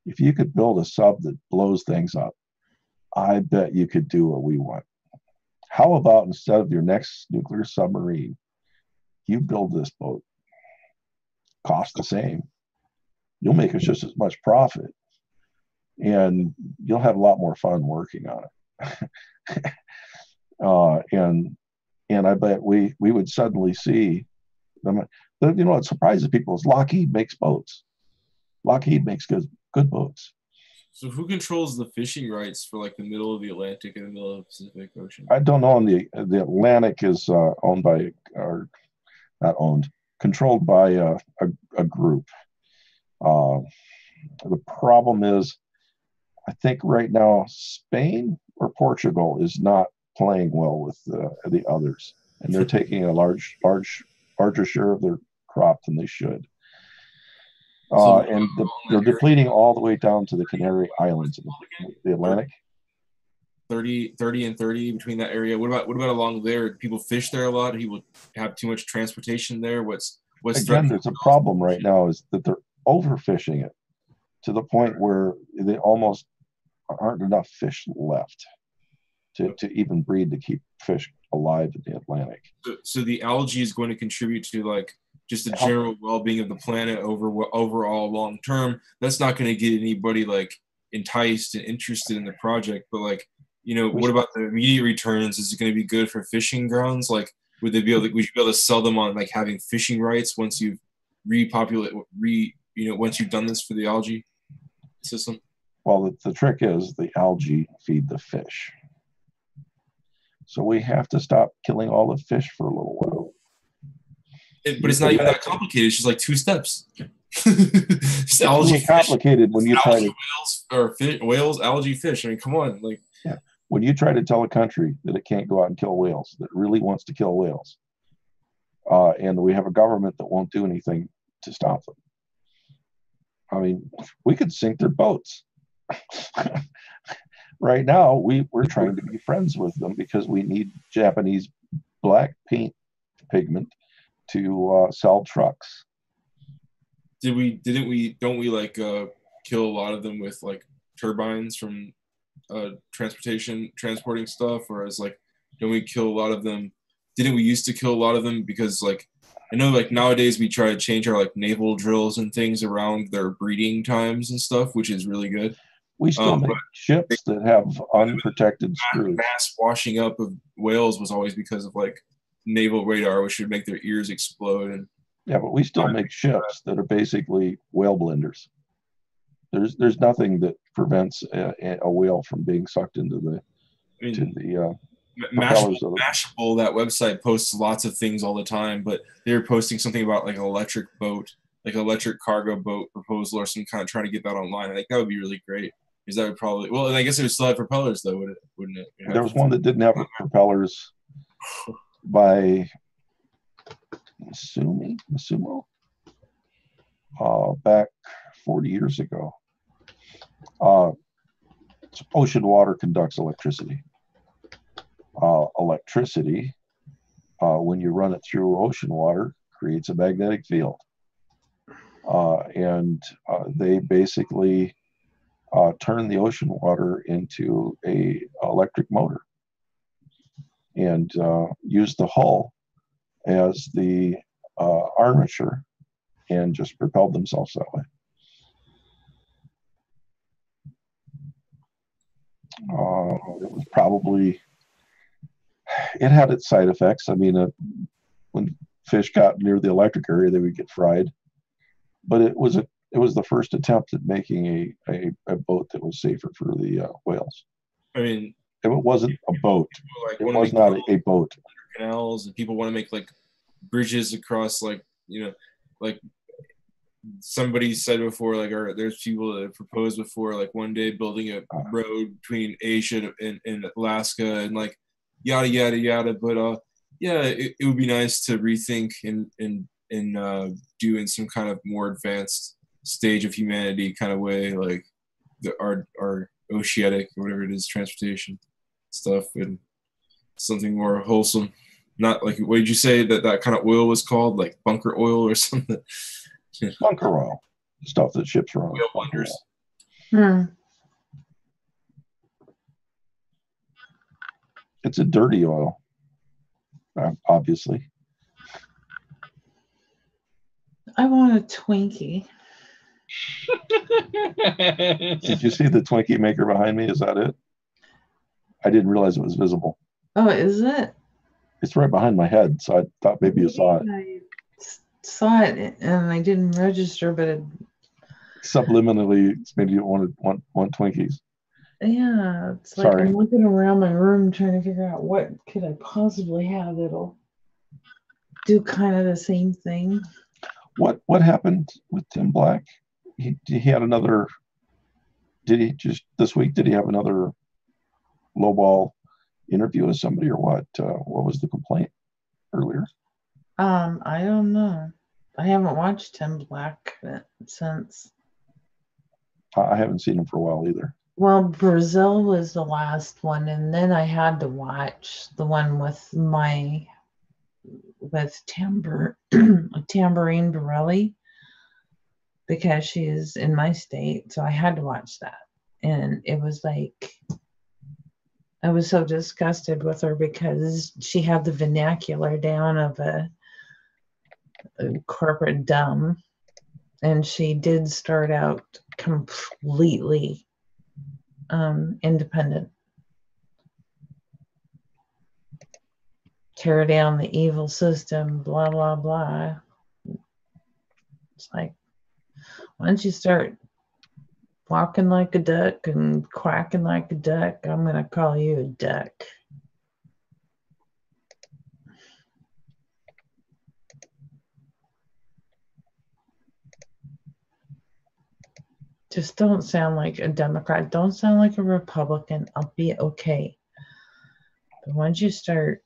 if you could build a sub that blows things up, I bet you could do what we want. How about instead of your next nuclear submarine, you build this boat? Cost the same. You'll make us just as much profit. And you'll have a lot more fun working on it. And I bet we would suddenly see them. What surprises people is Lockheed makes boats. Lockheed makes good boats. So who controls the fishing rights for like the middle of the Atlantic and the middle of the Pacific Ocean? I don't know. The Atlantic is owned by, or not owned, controlled by a group. The problem is, I think right now Spain or Portugal is not playing well with the others, and they're taking a larger share of their crop than they should. And they're depleting all the way down to the Canary Islands in the Atlantic. 30 and 30 between that area. What about along there? Do people fish there a lot? Do people have too much transportation there? What's again? There's a problem right now is that they're overfishing it to the point where they almost aren't enough fish left to even breed to keep fish alive in the Atlantic. So the algae is going to contribute to like just the general well-being of the planet overall long term. That's not going to get anybody like enticed and interested in the project. But like, what about the immediate returns? Is it going to be good for fishing grounds? Like, would you be able to sell them on like having fishing rights once you've once you've done this for the algae system? Well, the trick is the algae feed the fish. So we have to stop killing all the fish for a little while. But it's not even that complicated. It's just like 2 steps. It's algae really complicated when you try to whales or fish, whales, algae, fish. I mean, come on, like when you try to tell a country that it can't go out and kill whales, that really wants to kill whales, and we have a government that won't do anything to stop them. I mean, we could sink their boats. Right now, we're trying to be friends with them because we need Japanese black paint pigment to sell trucks. don't we like kill a lot of them with like turbines from transporting stuff, or as like don't we kill a lot of them? Didn't we used to kill a lot of them because like I know like nowadays we try to change our like naval drills and things around their breeding times and stuff, which is really good. We still make ships that have unprotected screws. Mass washing up of whales was always because of like naval radar, which would make their ears explode. And yeah, but we still make ships that are basically whale blenders. There's nothing that prevents a whale from being sucked into the propellers of the Mashable, that website posts lots of things all the time, but they were posting something about like an electric boat, like an electric cargo boat proposal or some kind of trying to get that online. I think that would be really great. Because that would probably and I guess it would still have propellers though, wouldn't it? There was one that didn't have propellers by Masumo back 40 years ago. Ocean water conducts electricity. Electricity, when you run it through ocean water, creates a magnetic field. And they basically turn the ocean water into a electric motor and use the hull as the armature and just propelled themselves that way. It was probably, it had its side effects. I mean, when fish got near the electric area, they would get fried. But it was the first attempt at making a boat that was safer for the whales. I mean, it wasn't a boat. It was not a boat. Canals, and people want to make like bridges across, like like somebody said before, like, or there's people that have proposed before, like one day building a road between Asia and Alaska, and like yada yada yada. But yeah, it would be nice to rethink and do in some kind of more advanced stage of humanity kind of way, like our oceanic, whatever it is, transportation stuff, and something more wholesome. Not like, what did you say that kind of oil was called? Like bunker oil or something? Bunker oil. Stuff that ships run on. Oil bunkers. It's a dirty oil, obviously. I want a Twinkie. Did you see the Twinkie maker behind me? Is that it? I didn't realize it was visible. Oh, is it? It's right behind my head, so I thought maybe you saw it. I saw it and I didn't register, but it subliminally it's made you want Twinkies. Yeah, it's like I'm looking around my room trying to figure out what could I possibly have that'll do kind of the same thing. What happened with Tim Black? He had another. Did he just this week? Did he have another lowball interview with somebody or what? What was the complaint earlier? I don't know. I haven't watched Tim Black since. I haven't seen him for a while either. Well, Brazil was the last one, and then I had to watch the one with Tambourine Borelli, because she's in my state, so I had to watch that. And it was like, I was so disgusted with her because she had the vernacular down of a corporate dumb, and she did start out completely independent. Tear down the evil system, blah, blah, blah. It's like, once you start walking like a duck and quacking like a duck, I'm going to call you a duck. Just don't sound like a Democrat. Don't sound like a Republican. I'll be okay. But once you start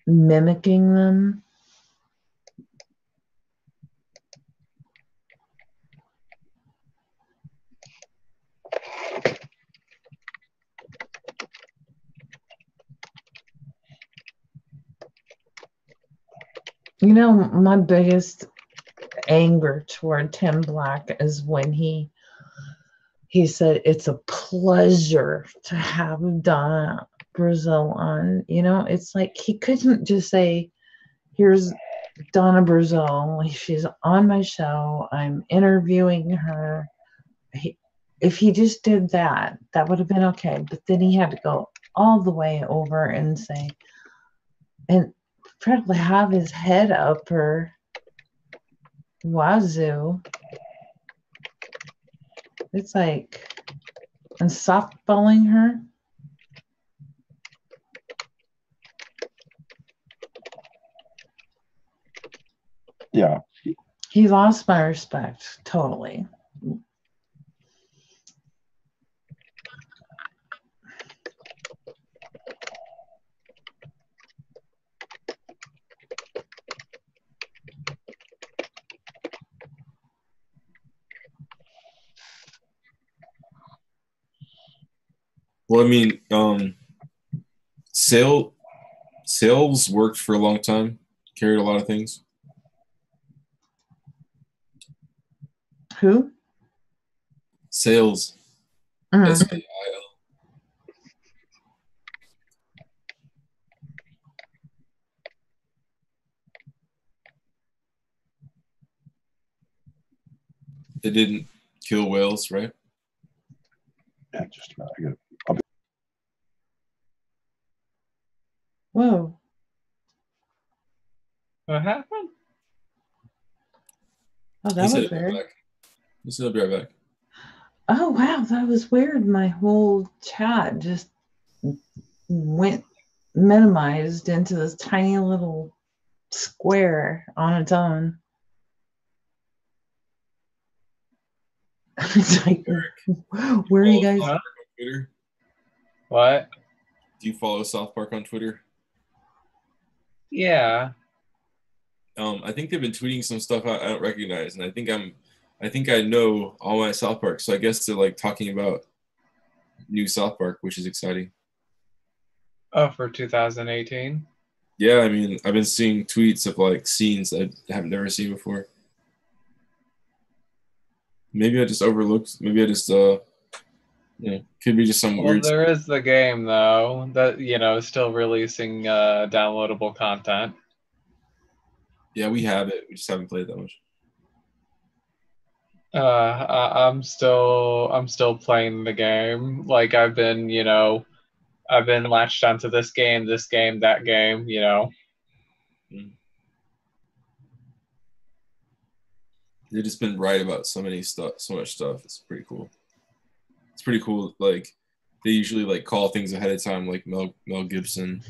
mimicking them, you know, my biggest anger toward Tim Black is when he said it's a pleasure to have Donna Brazil on. You know, it's like he couldn't just say, here's Donna Brazil. She's on my show. I'm interviewing her. If he just did that, that would have been okay. But then he had to go all the way over and say, and probably have his head up her wazoo. It's like, and softballing her. Yeah. He lost my respect totally. Well, I mean, sales worked for a long time, carried a lot of things. Who? Sales. Mhm. S-A-I-L. It didn't kill whales, right? Yeah, just a minute. Whoa. What happened? Oh, He that said was he'll be right weird. back. He said he'll be right back. Oh, wow. That was weird. My whole chat just went minimized into this tiny little square on its own. It's like, where are you guys? South Park on Twitter? What? Do you follow South Park on Twitter? Yeah. I think they've been tweeting some stuff I don't recognize, and I think I know all my South Park. So I guess they're like talking about new South Park, which is exciting. Oh, for 2018. Yeah, I mean, I've been seeing tweets of like scenes I have never seen before. Maybe I just overlooked. Maybe I just could be just some Well, weird. there is the game though that is still releasing downloadable content. Yeah, we have it. We just haven't played that much. I'm still playing the game. Like I've been latched onto this game, that game. They've just been right about so much stuff. It's pretty cool. It's pretty cool. Like they usually like call things ahead of time, like Mel Gibson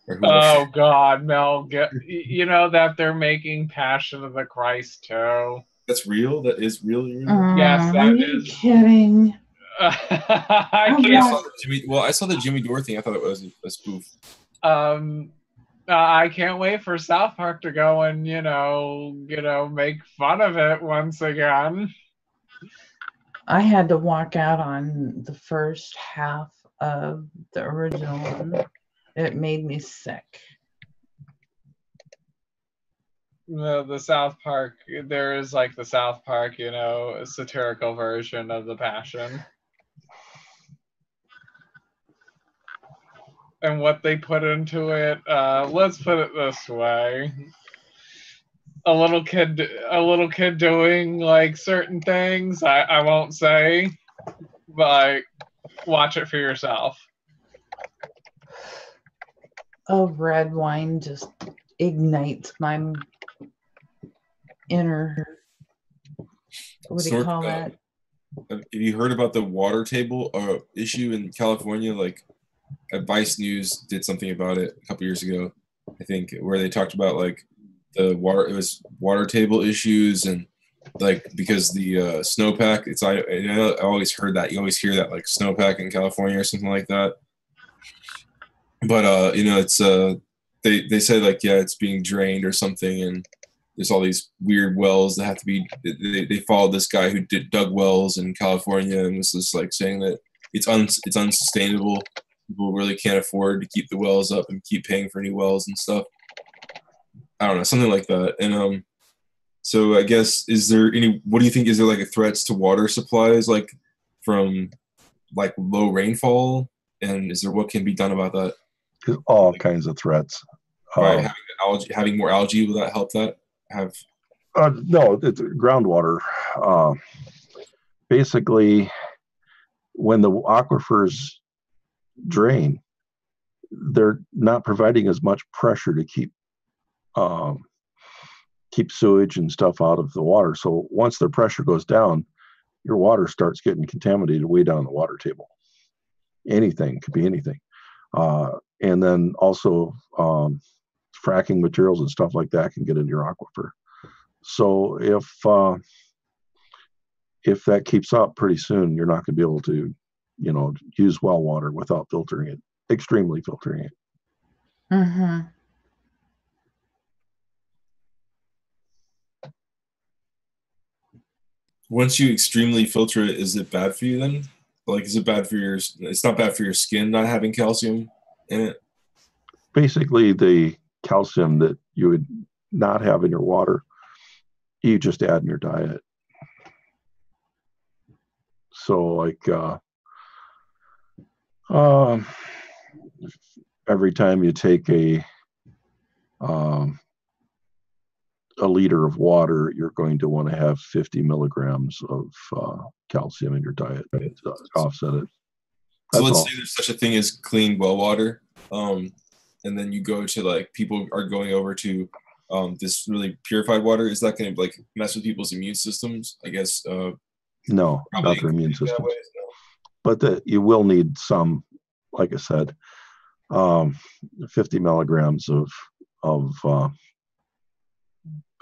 or whoever. Oh God, Mel, you know that they're making Passion of the Christ too. That's real. That is really real. Yes, that are you is. kidding? I I saw the Jimmy Dore thing. I thought it was a spoof. I can't wait for South Park to go and make fun of it once again. I had to walk out on the first half of the original one. It made me sick. The South Park, there is like the South Park, satirical version of the Passion. And what they put into it, let's put it this way. A little kid doing like certain things, I won't say, but watch it for yourself. Oh, red wine just ignites my inner, what do you call that? Have you heard about the water table issue in California? Like, Vice News did something about it a couple years ago, I think, where they talked about like the water. It was water table issues, and like because the snowpack. I always heard that. You always hear that like snowpack in California or something like that. But it's they say like yeah, it's being drained or something, and there's all these weird wells that have to be. They followed this guy who dug wells in California and was just like saying that it's unsustainable. People really can't afford to keep the wells up and keep paying for new wells and stuff. I don't know, something like that. And so I guess what do you think, is there like a threats to water supplies like from like low rainfall, and what can be done about that? All kinds of threats. Right, having more algae, will that help that? No, it's groundwater. Basically, when the aquifers drain, they're not providing as much pressure to keep sewage and stuff out of the water. So once the pressure goes down, your water starts getting contaminated way down the water table. Anything could be anything. And then also fracking materials and stuff like that can get into your aquifer. So if that keeps up, pretty soon you're not going to be able to, use well water without filtering it, extremely filtering it. Mm-hmm. Once you extremely filter it, is it bad for you then? Like, is it bad for it's not bad for your skin not having calcium in it? Basically, the calcium that you would not have in your water, you just add in your diet. So like, every time you take a liter of water, you're going to want to have 50 milligrams of calcium in your diet to offset it. So let's say there's such a thing as clean well water, and then you go to like people are going over to this really purified water. Is that going to like mess with people's immune systems? I guess. No, not their immune systems. No. But you will need some, like I said, 50 milligrams of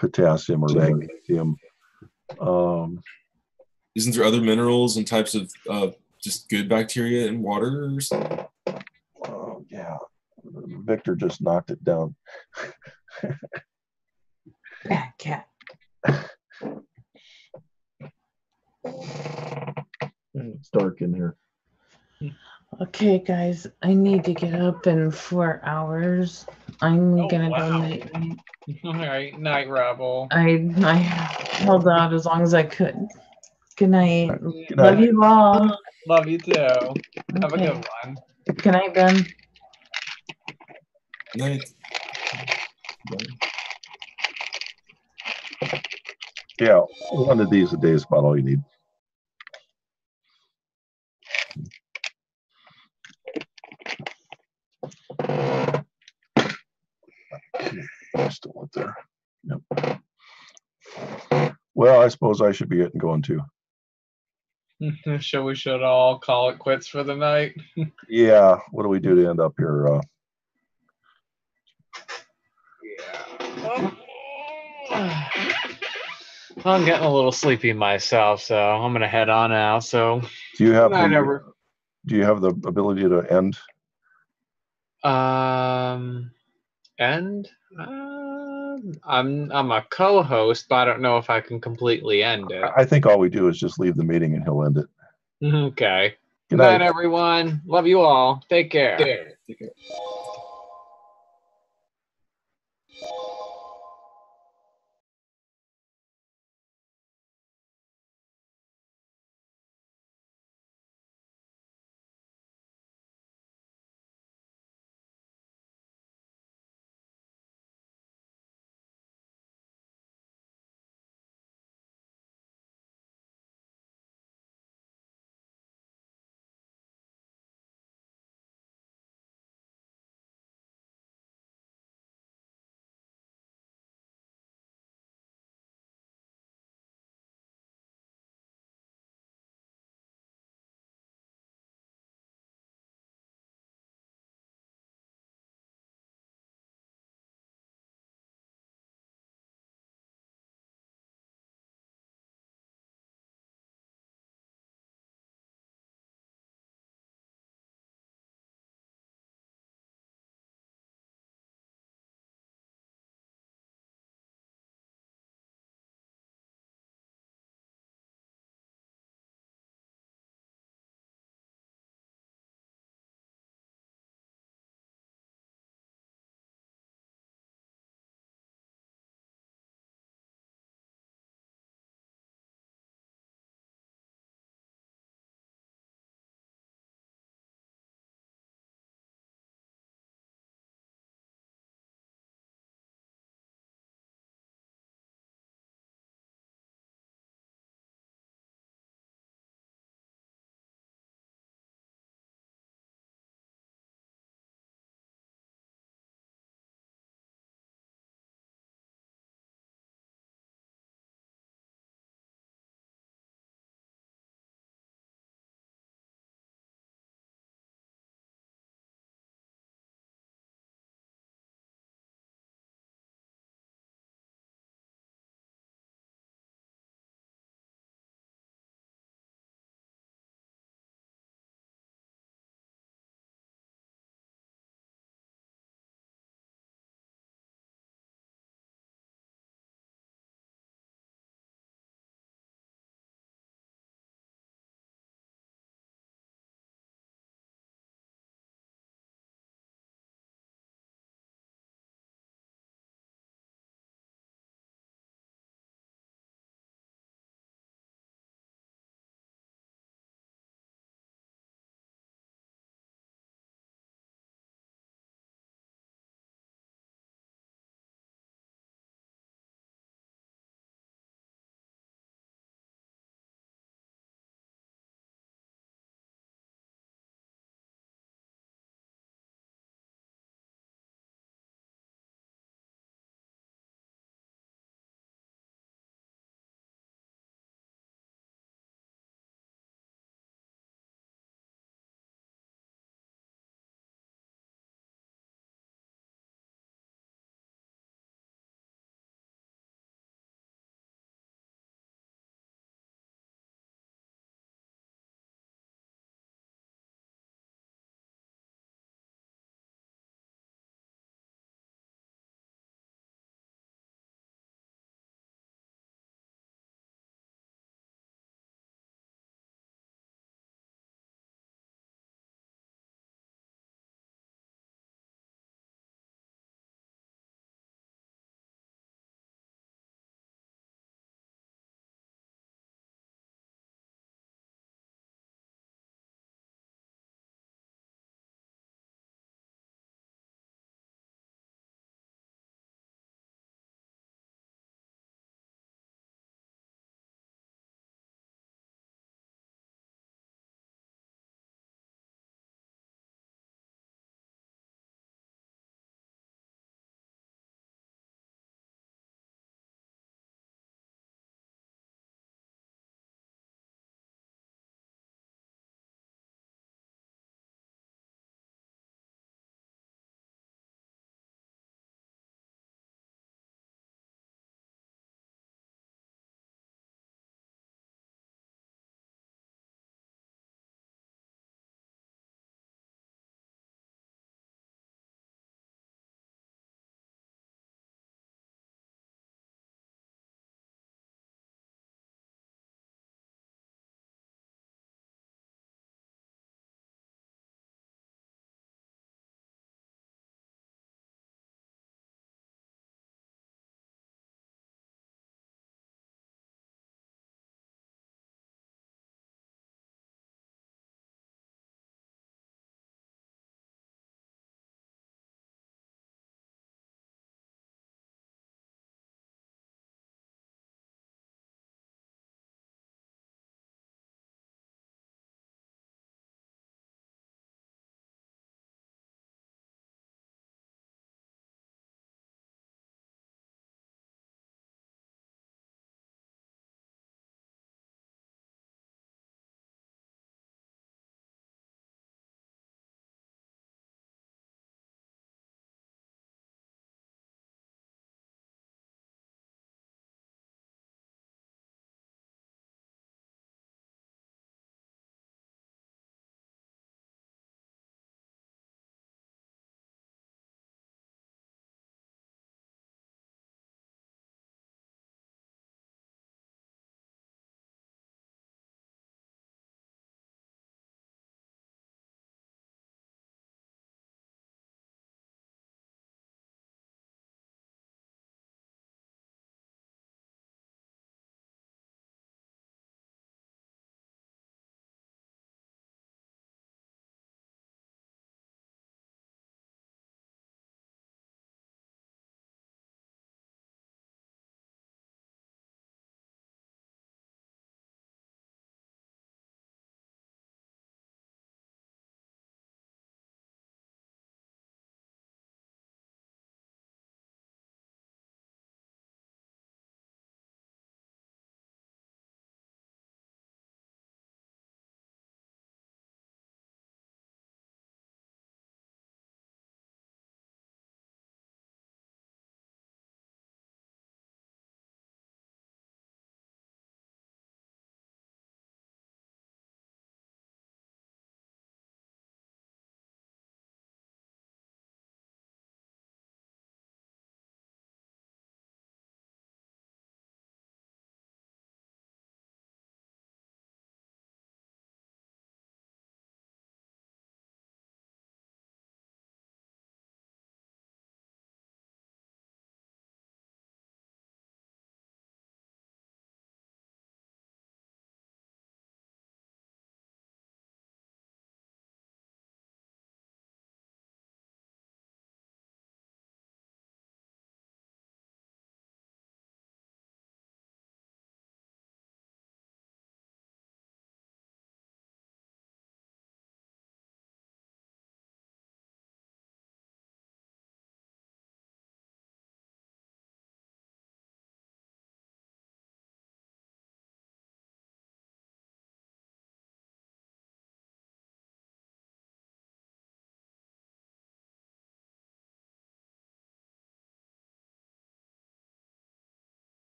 potassium or magnesium. Isn't there other minerals and types of just good bacteria in water or something? Oh yeah, Victor just knocked it down. Bad cat. It's dark in here. Okay, guys, I need to get up in 4 hours. I'm gonna go night. All right, night, Rebel. I held out as long as I could. Good night. Good Love night. you all. Love you too. Have a Okay. good one. Good night, Ben. Night. Yeah, one of these a day is about all you need. Still up there. Yep. Well, I suppose I should be getting going too. We should all call it quits for the night. Yeah. What do we do to end up here? Yeah. I'm getting a little sleepy myself, so I'm gonna head on out. So do you have the ability to end? End? I'm a co-host, but I don't know if I can completely end it. I think all we do is just leave the meeting and he'll end it. Okay. Good night, night, everyone. Love you all. Take care. Take care.